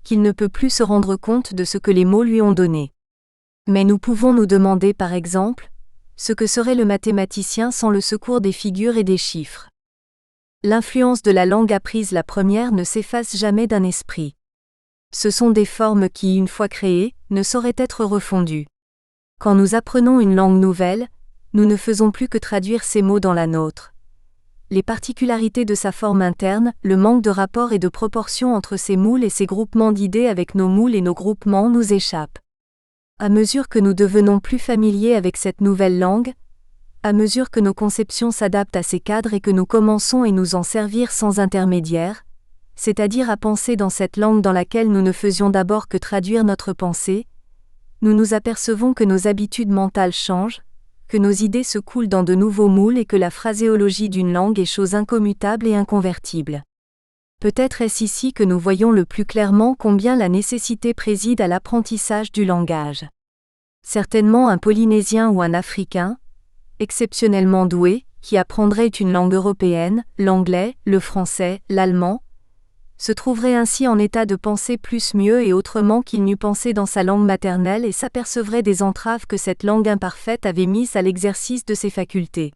qu'il ne peut plus se rendre compte de ce que les mots lui ont donné. Mais nous pouvons nous demander par exemple ce que serait le mathématicien sans le secours des figures et des chiffres. L'influence de la langue apprise la première ne s'efface jamais d'un esprit. Ce sont des formes qui, une fois créées, ne sauraient être refondues. Quand nous apprenons une langue nouvelle, nous ne faisons plus que traduire ces mots dans la nôtre. Les particularités de sa forme interne, le manque de rapport et de proportion entre ces moules et ces groupements d'idées avec nos moules et nos groupements nous échappent. À mesure que nous devenons plus familiers avec cette nouvelle langue, à mesure que nos conceptions s'adaptent à ces cadres et que nous commençons à nous en servir sans intermédiaire, c'est-à-dire à penser dans cette langue dans laquelle nous ne faisions d'abord que traduire notre pensée, nous nous apercevons que nos habitudes mentales changent, que nos idées se coulent dans de nouveaux moules et que la phraséologie d'une langue est chose incommutable et inconvertible. Peut-être est-ce ici que nous voyons le plus clairement combien la nécessité préside à l'apprentissage du langage. Certainement un Polynésien ou un Africain, exceptionnellement doué, qui apprendrait une langue européenne, l'anglais, le français, l'allemand, se trouverait ainsi en état de penser plus mieux et autrement qu'il n'eût pensé dans sa langue maternelle et s'apercevrait des entraves que cette langue imparfaite avait mises à l'exercice de ses facultés.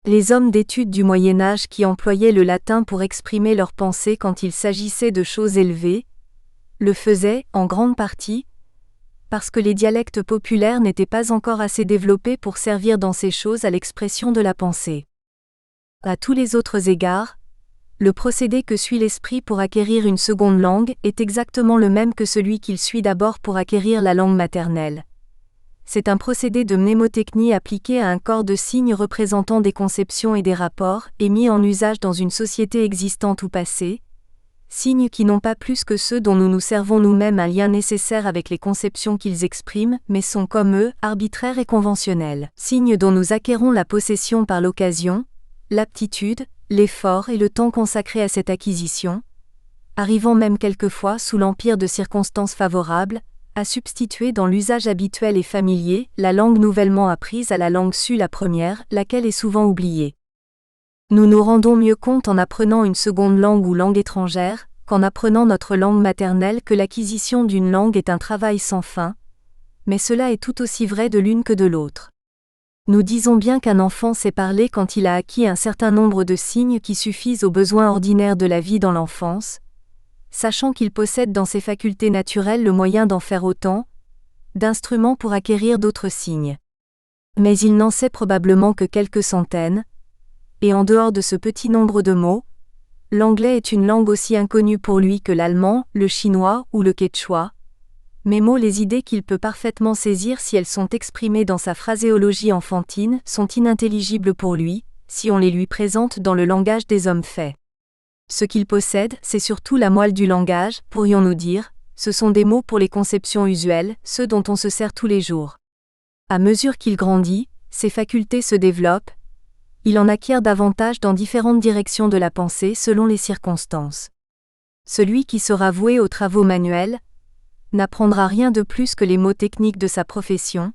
Les hommes d'étude du Moyen-Âge qui employaient le latin pour exprimer leurs pensées quand il s'agissait de choses élevées, le faisaient, en grande partie, parce que les dialectes populaires n'étaient pas encore assez développés pour servir dans ces choses à l'expression de la pensée. À tous les autres égards, le procédé que suit l'esprit pour acquérir une seconde langue est exactement le même que celui qu'il suit d'abord pour acquérir la langue maternelle. C'est un procédé de mnémotechnie appliqué à un corps de signes représentant des conceptions et des rapports, et mis en usage dans une société existante ou passée, signes qui n'ont pas plus que ceux dont nous nous servons nous-mêmes un lien nécessaire avec les conceptions qu'ils expriment, mais sont comme eux, arbitraires et conventionnels. Signes dont nous acquérons la possession par l'occasion, l'aptitude, l'effort et le temps consacré à cette acquisition, arrivant même quelquefois sous l'empire de circonstances favorables, à substituer dans l'usage habituel et familier la langue nouvellement apprise à la langue sue la première, laquelle est souvent oubliée. Nous nous rendons mieux compte en apprenant une seconde langue ou langue étrangère, qu'en apprenant notre langue maternelle que l'acquisition d'une langue est un travail sans fin, mais cela est tout aussi vrai de l'une que de l'autre. Nous disons bien qu'un enfant sait parler quand il a acquis un certain nombre de signes qui suffisent aux besoins ordinaires de la vie dans l'enfance, sachant qu'il possède dans ses facultés naturelles le moyen d'en faire autant, d'instruments pour acquérir d'autres signes. Mais il n'en sait probablement que quelques centaines, et en dehors de ce petit nombre de mots, l'anglais est une langue aussi inconnue pour lui que l'allemand, le chinois ou le quechua, mais mots les idées qu'il peut parfaitement saisir si elles sont exprimées dans sa phraséologie enfantine sont inintelligibles pour lui, si on les lui présente dans le langage des hommes faits. Ce qu'il possède, c'est surtout la moelle du langage, pourrions-nous dire, ce sont des mots pour les conceptions usuelles, ceux dont on se sert tous les jours. À mesure qu'il grandit, ses facultés se développent, Il en acquiert davantage dans différentes directions de la pensée selon les circonstances. Celui qui sera voué aux travaux manuels n'apprendra rien de plus que les mots techniques de sa profession.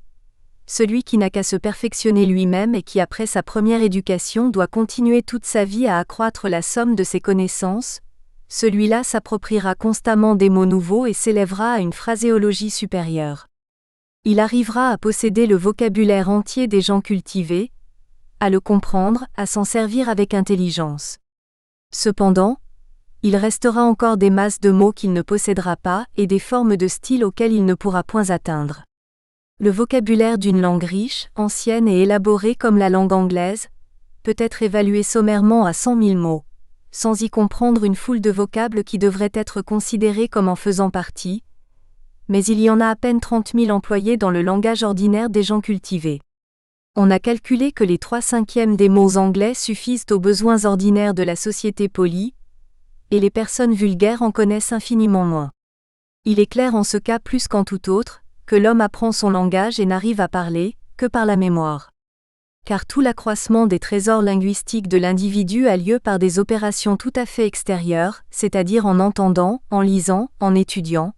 Celui qui n'a qu'à se perfectionner lui-même et qui après sa première éducation doit continuer toute sa vie à accroître la somme de ses connaissances, celui-là s'appropriera constamment des mots nouveaux et s'élèvera à une phraséologie supérieure. Il arrivera à posséder le vocabulaire entier des gens cultivés, à le comprendre, à s'en servir avec intelligence. Cependant, il restera encore des masses de mots qu'il ne possédera pas et des formes de style auxquelles il ne pourra point atteindre. Le vocabulaire d'une langue riche, ancienne et élaborée comme la langue anglaise, peut être évalué sommairement à 100 000 mots, sans y comprendre une foule de vocables qui devraient être considérés comme en faisant partie, mais il y en a à peine 30 000 employés dans le langage ordinaire des gens cultivés. On a calculé que les 3/5 des mots anglais suffisent aux besoins ordinaires de la société polie, et les personnes vulgaires en connaissent infiniment moins. Il est clair en ce cas plus qu'en tout autre, que l'homme apprend son langage et n'arrive à parler que par la mémoire. Car tout l'accroissement des trésors linguistiques de l'individu a lieu par des opérations tout à fait extérieures, c'est-à-dire en entendant, en lisant, en étudiant.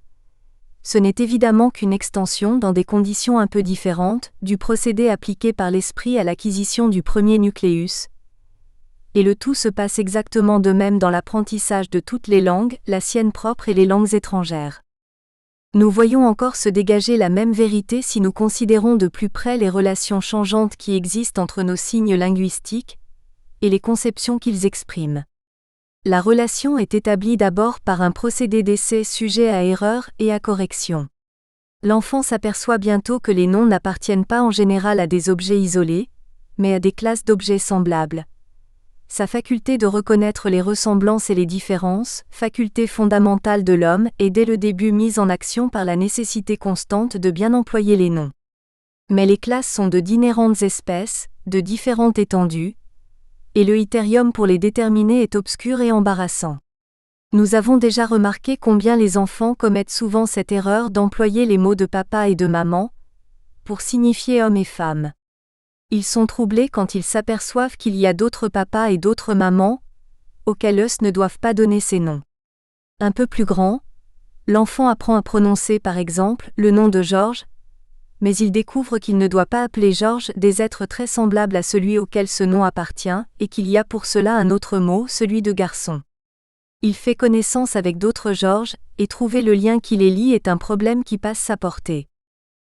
Ce n'est évidemment qu'une extension dans des conditions un peu différentes du procédé appliqué par l'esprit à l'acquisition du premier nucléus. Et le tout se passe exactement de même dans l'apprentissage de toutes les langues, la sienne propre et les langues étrangères. Nous voyons encore se dégager la même vérité si nous considérons de plus près les relations changeantes qui existent entre nos signes linguistiques et les conceptions qu'ils expriment. La relation est établie d'abord par un procédé d'essai sujet à erreur et à correction. L'enfant s'aperçoit bientôt que les noms n'appartiennent pas en général à des objets isolés, mais à des classes d'objets semblables. Sa faculté de reconnaître les ressemblances et les différences, faculté fondamentale de l'homme, est dès le début mise en action par la nécessité constante de bien employer les noms. Mais les classes sont de d'inhérentes espèces, de différentes étendues, et le ithérium pour les déterminer est obscur et embarrassant. Nous avons déjà remarqué combien les enfants commettent souvent cette erreur d'employer les mots de papa et de maman pour signifier homme et femme. Ils sont troublés quand ils s'aperçoivent qu'il y a d'autres papas et d'autres mamans, auxquels eux ne doivent pas donner ces noms. Un peu plus grand, l'enfant apprend à prononcer par exemple le nom de Georges, mais il découvre qu'il ne doit pas appeler Georges des êtres très semblables à celui auquel ce nom appartient, et qu'il y a pour cela un autre mot, celui de garçon. Il fait connaissance avec d'autres Georges, et trouver le lien qui les lie est un problème qui passe sa portée.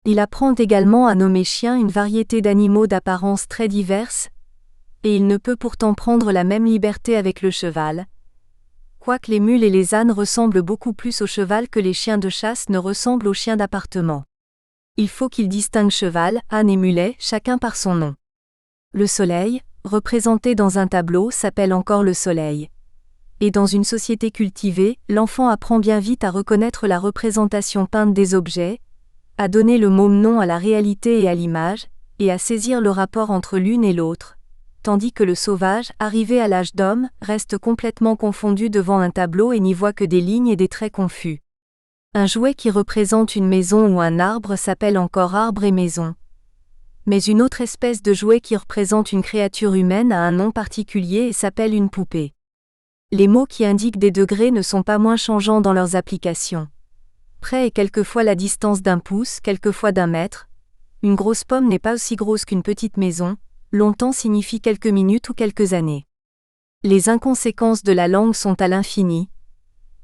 Il apprend également à nommer chien une variété d'animaux d'apparence très diverses, et il ne peut pourtant prendre la même liberté avec le cheval, quoique les mules et les ânes ressemblent beaucoup plus au cheval que les chiens de chasse ne ressemblent aux chiens d'appartement. Il faut qu'il distingue cheval, âne et mulet, chacun par son nom. Le soleil, représenté dans un tableau, s'appelle encore le soleil. Et dans une société cultivée, l'enfant apprend bien vite à reconnaître la représentation peinte des objets, à donner le môme nom à la réalité et à l'image, et à saisir le rapport entre l'une et l'autre, tandis que le sauvage, arrivé à l'âge d'homme, reste complètement confondu devant un tableau et n'y voit que des lignes et des traits confus. Un jouet qui représente une maison ou un arbre s'appelle encore arbre et maison. Mais une autre espèce de jouet qui représente une créature humaine a un nom particulier et s'appelle une poupée. Les mots qui indiquent des degrés ne sont pas moins changeants dans leurs applications. Près est quelquefois la distance d'un pouce, quelquefois d'un mètre. Une grosse pomme n'est pas aussi grosse qu'une petite maison. Longtemps signifie quelques minutes ou quelques années. Les inconséquences de la langue sont à l'infini,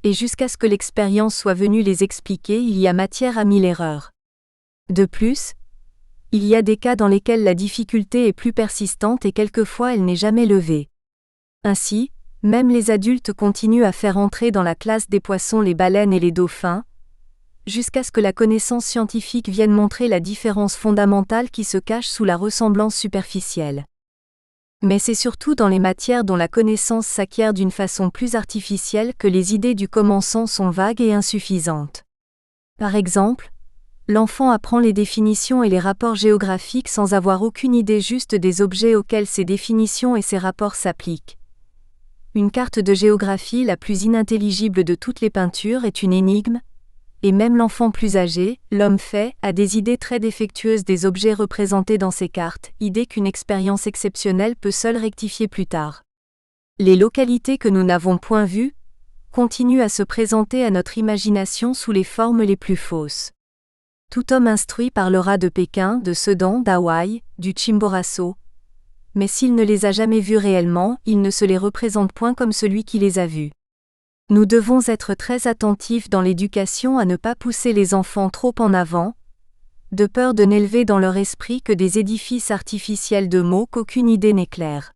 et jusqu'à ce que l'expérience soit venue les expliquer, il y a matière à 1000 erreurs. De plus, il y a des cas dans lesquels la difficulté est plus persistante et quelquefois elle n'est jamais levée. Ainsi, même les adultes continuent à faire entrer dans la classe des poissons les baleines et les dauphins, jusqu'à ce que la connaissance scientifique vienne montrer la différence fondamentale qui se cache sous la ressemblance superficielle. Mais c'est surtout dans les matières dont la connaissance s'acquiert d'une façon plus artificielle que les idées du commençant sont vagues et insuffisantes. Par exemple, l'enfant apprend les définitions et les rapports géographiques sans avoir aucune idée juste des objets auxquels ces définitions et ces rapports s'appliquent. Une carte de géographie la plus inintelligible de toutes les peintures est une énigme, et même l'enfant plus âgé, l'homme fait, a des idées très défectueuses des objets représentés dans ces cartes, idée qu'une expérience exceptionnelle peut seule rectifier plus tard. Les localités que nous n'avons point vues continuent à se présenter à notre imagination sous les formes les plus fausses. Tout homme instruit parlera de Pékin, de Sedan, d'Hawaï, du Chimborazo. Mais s'il ne les a jamais vus réellement, il ne se les représente point comme celui qui les a vus. Nous devons être très attentifs dans l'éducation à ne pas pousser les enfants trop en avant, de peur de n'élever dans leur esprit que des édifices artificiels de mots qu'aucune idée n'éclaire.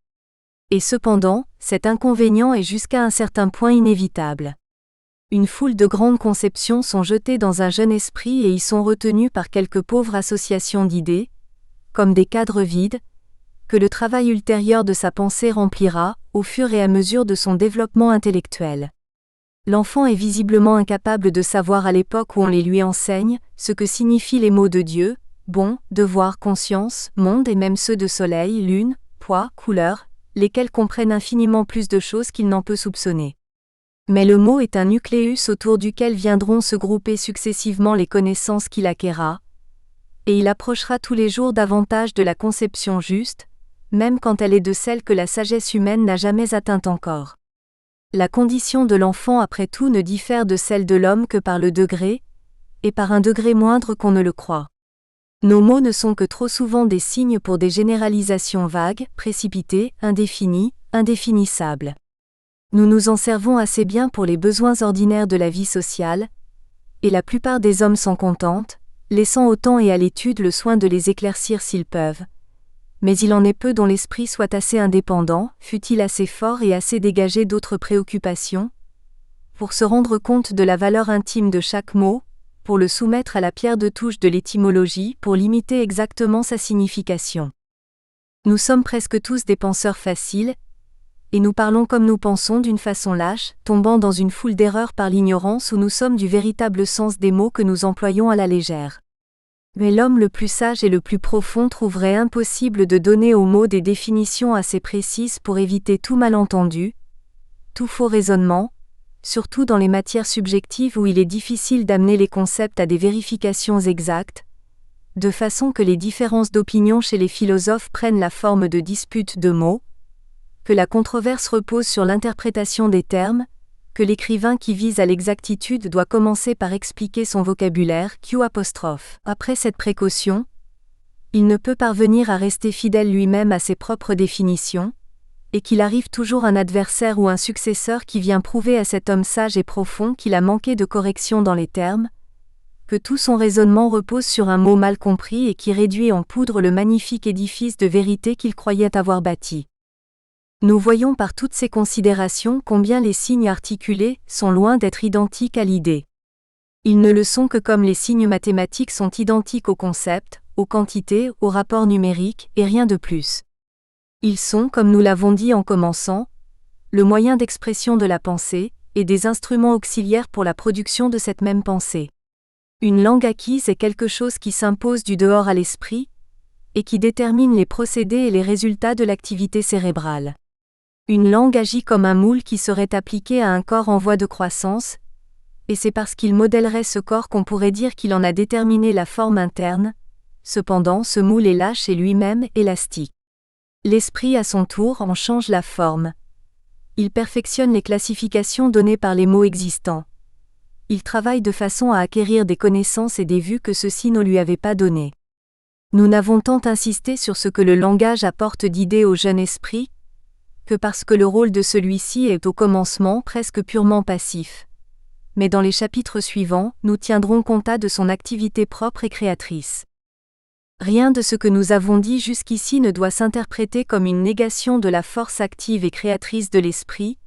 Et cependant, cet inconvénient est jusqu'à un certain point inévitable. Une foule de grandes conceptions sont jetées dans un jeune esprit et y sont retenues par quelques pauvres associations d'idées, comme des cadres vides, que le travail ultérieur de sa pensée remplira, au fur et à mesure de son développement intellectuel. L'enfant est visiblement incapable de savoir à l'époque où on les lui enseigne, ce que signifient les mots de Dieu, bon, devoir, conscience, monde et même ceux de soleil, lune, poids, couleur, lesquels comprennent infiniment plus de choses qu'il n'en peut soupçonner. Mais le mot est un nucléus autour duquel viendront se grouper successivement les connaissances qu'il acquérera, et il approchera tous les jours davantage de la conception juste, même quand elle est de celle que la sagesse humaine n'a jamais atteinte encore. La condition de l'enfant après tout ne diffère de celle de l'homme que par le degré, et par un degré moindre qu'on ne le croit. Nos mots ne sont que trop souvent des signes pour des généralisations vagues, précipitées, indéfinies, indéfinissables. Nous nous en servons assez bien pour les besoins ordinaires de la vie sociale, et la plupart des hommes s'en contentent, laissant au temps et à l'étude le soin de les éclaircir s'ils peuvent. Mais il en est peu dont l'esprit soit assez indépendant, fût-il assez fort et assez dégagé d'autres préoccupations, pour se rendre compte de la valeur intime de chaque mot, pour le soumettre à la pierre de touche de l'étymologie, pour limiter exactement sa signification. Nous sommes presque tous des penseurs faciles, et nous parlons comme nous pensons d'une façon lâche, tombant dans une foule d'erreurs par l'ignorance où nous sommes du véritable sens des mots que nous employons à la légère. Mais l'homme le plus sage et le plus profond trouverait impossible de donner aux mots des définitions assez précises pour éviter tout malentendu, tout faux raisonnement, surtout dans les matières subjectives où il est difficile d'amener les concepts à des vérifications exactes, de façon que les différences d'opinion chez les philosophes prennent la forme de disputes de mots, que la controverse repose sur l'interprétation des termes, que l'écrivain qui vise à l'exactitude doit commencer par expliquer son vocabulaire, Q'. Après cette précaution, il ne peut parvenir à rester fidèle lui-même à ses propres définitions, et qu'il arrive toujours un adversaire ou un successeur qui vient prouver à cet homme sage et profond qu'il a manqué de correction dans les termes, que tout son raisonnement repose sur un mot mal compris et qui réduit en poudre le magnifique édifice de vérité qu'il croyait avoir bâti. Nous voyons par toutes ces considérations combien les signes articulés sont loin d'être identiques à l'idée. Ils ne le sont que comme les signes mathématiques sont identiques aux concepts, aux quantités, aux rapports numériques, et rien de plus. Ils sont, comme nous l'avons dit en commençant, le moyen d'expression de la pensée, et des instruments auxiliaires pour la production de cette même pensée. Une langue acquise est quelque chose qui s'impose du dehors à l'esprit, et qui détermine les procédés et les résultats de l'activité cérébrale. Une langue agit comme un moule qui serait appliqué à un corps en voie de croissance, et c'est parce qu'il modèlerait ce corps qu'on pourrait dire qu'il en a déterminé la forme interne. Cependant, ce moule est lâche et lui-même élastique. L'esprit à son tour en change la forme. Il perfectionne les classifications données par les mots existants. Il travaille de façon à acquérir des connaissances et des vues que ceux-ci ne lui avaient pas données. Nous n'avons tant insisté sur ce que le langage apporte d'idées au jeune esprit, que parce que le rôle de celui-ci est au commencement presque purement passif. Mais dans les chapitres suivants, nous tiendrons compte de son activité propre et créatrice. Rien de ce que nous avons dit jusqu'ici ne doit s'interpréter comme une négation de la force active et créatrice de l'esprit,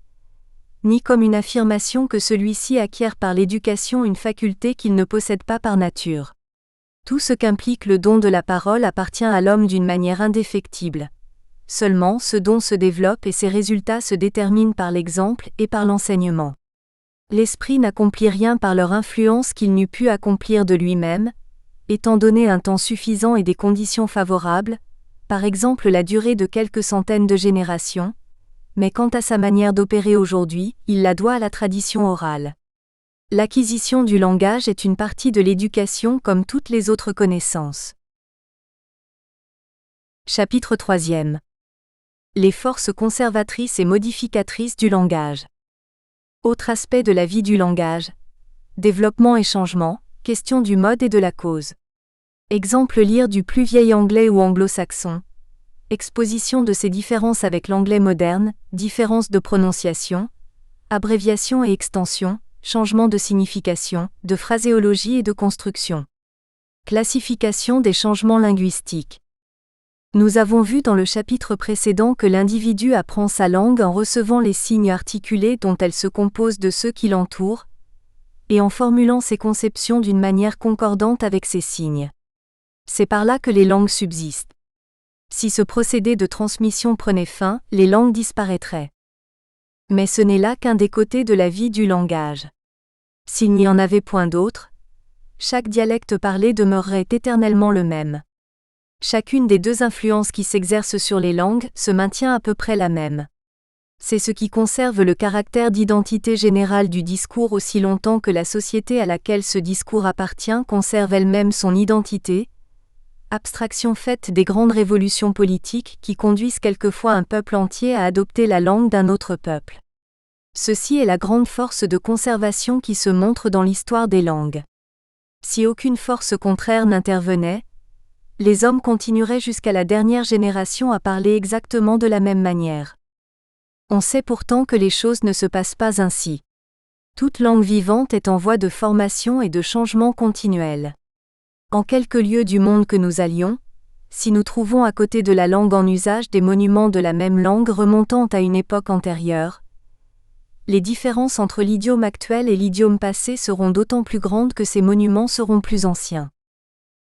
ni comme une affirmation que celui-ci acquiert par l'éducation une faculté qu'il ne possède pas par nature. Tout ce qu'implique le don de la parole appartient à l'homme d'une manière indéfectible. Seulement ce don se développe et ses résultats se déterminent par l'exemple et par l'enseignement. L'esprit n'accomplit rien par leur influence qu'il n'eût pu accomplir de lui-même, étant donné un temps suffisant et des conditions favorables, par exemple la durée de quelques centaines de générations, mais quant à sa manière d'opérer aujourd'hui, il la doit à la tradition orale. L'acquisition du langage est une partie de l'éducation comme toutes les autres connaissances. Chapitre 3. Les forces conservatrices et modificatrices du langage. Autre aspect de la vie du langage. Développement et changement, question du mode et de la cause. Exemple lire du plus vieil anglais ou anglo-saxon. Exposition de ces différences avec l'anglais moderne, différences de prononciation, abréviation et extension, changement de signification, de phraséologie et de construction. Classification des changements linguistiques. Nous avons vu dans le chapitre précédent que l'individu apprend sa langue en recevant les signes articulés dont elle se compose de ceux qui l'entourent, et en formulant ses conceptions d'une manière concordante avec ces signes. C'est par là que les langues subsistent. Si ce procédé de transmission prenait fin, les langues disparaîtraient. Mais ce n'est là qu'un des côtés de la vie du langage. S'il n'y en avait point d'autre, chaque dialecte parlé demeurerait éternellement le même. Chacune des deux influences qui s'exercent sur les langues se maintient à peu près la même. C'est ce qui conserve le caractère d'identité générale du discours aussi longtemps que la société à laquelle ce discours appartient conserve elle-même son identité, abstraction faite des grandes révolutions politiques qui conduisent quelquefois un peuple entier à adopter la langue d'un autre peuple. Ceci est la grande force de conservation qui se montre dans l'histoire des langues. Si aucune force contraire n'intervenait, les hommes continueraient jusqu'à la dernière génération à parler exactement de la même manière. On sait pourtant que les choses ne se passent pas ainsi. Toute langue vivante est en voie de formation et de changement continuel. En quelque lieu du monde que nous allions, si nous trouvons à côté de la langue en usage des monuments de la même langue remontant à une époque antérieure, les différences entre l'idiome actuel et l'idiome passé seront d'autant plus grandes que ces monuments seront plus anciens.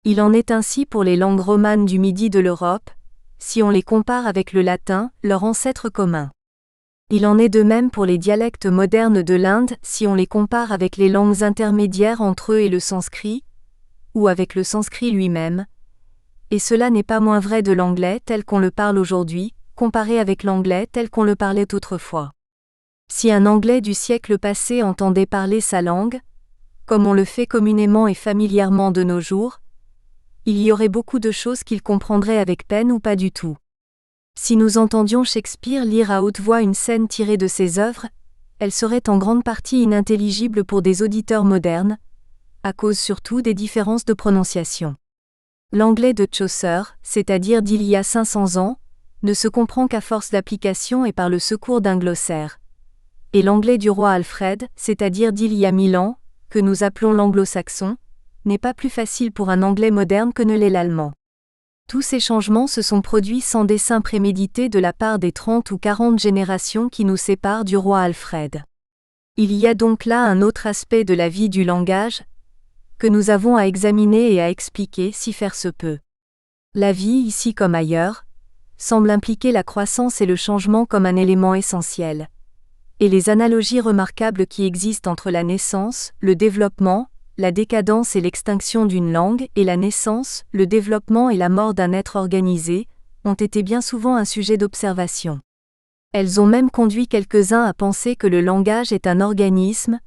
Il en est ainsi pour les langues romanes du midi de l'Europe, si on les compare avec le latin, leur ancêtre commun. Il en est de même pour les dialectes modernes de l'Inde si on les compare avec les langues intermédiaires entre eux et le sanskrit, ou avec le sanskrit lui-même, et cela n'est pas moins vrai de l'anglais tel qu'on le parle aujourd'hui, comparé avec l'anglais tel qu'on le parlait autrefois. Si un Anglais du siècle passé entendait parler sa langue, comme on le fait communément et familièrement de nos jours, il y aurait beaucoup de choses qu'il comprendrait avec peine ou pas du tout. Si nous entendions Shakespeare lire à haute voix une scène tirée de ses œuvres, elle serait en grande partie inintelligible pour des auditeurs modernes, à cause surtout des différences de prononciation. L'anglais de Chaucer, c'est-à-dire d'il y a 500 ans, ne se comprend qu'à force d'application et par le secours d'un glossaire. Et l'anglais du roi Alfred, c'est-à-dire d'il y a 1000 ans, que nous appelons l'anglo-saxon, n'est pas plus facile pour un anglais moderne que ne l'est l'allemand. Tous ces changements se sont produits sans dessein prémédité de la part des 30 ou 40 générations qui nous séparent du roi Alfred. Il y a donc là un autre aspect de la vie du langage, que nous avons à examiner et à expliquer si faire se peut. La vie, ici comme ailleurs, semble impliquer la croissance et le changement comme un élément essentiel. Et les analogies remarquables qui existent entre la naissance, le développement, la décadence et l'extinction d'une langue, et la naissance, le développement et la mort d'un être organisé, ont été bien souvent un sujet d'observation. Elles ont même conduit quelques-uns à penser que le langage est un organisme,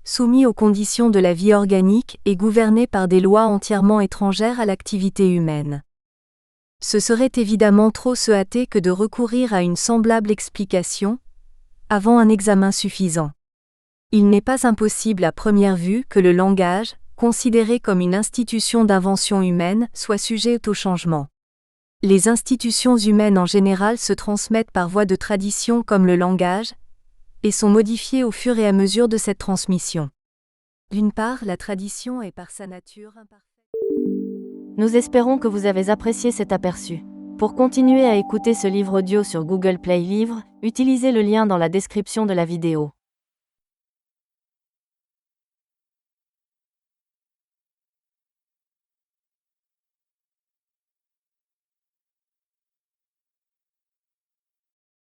soumis aux conditions de la vie organique et gouverné par des lois entièrement étrangères à l'activité humaine. Ce serait évidemment trop se hâter que de recourir à une semblable explication, avant un examen suffisant. Il n'est pas impossible à première vue que le langage, considéré comme une institution d'invention humaine, soit sujet au changement. Les institutions humaines en général se transmettent par voie de tradition comme le langage, et sont modifiées au fur et à mesure de cette transmission. D'une part, la tradition est par sa nature imparfaite. Nous espérons que vous avez apprécié cet aperçu. Pour continuer à écouter ce livre audio sur Google Play Livres, utilisez le lien dans la description de la vidéo.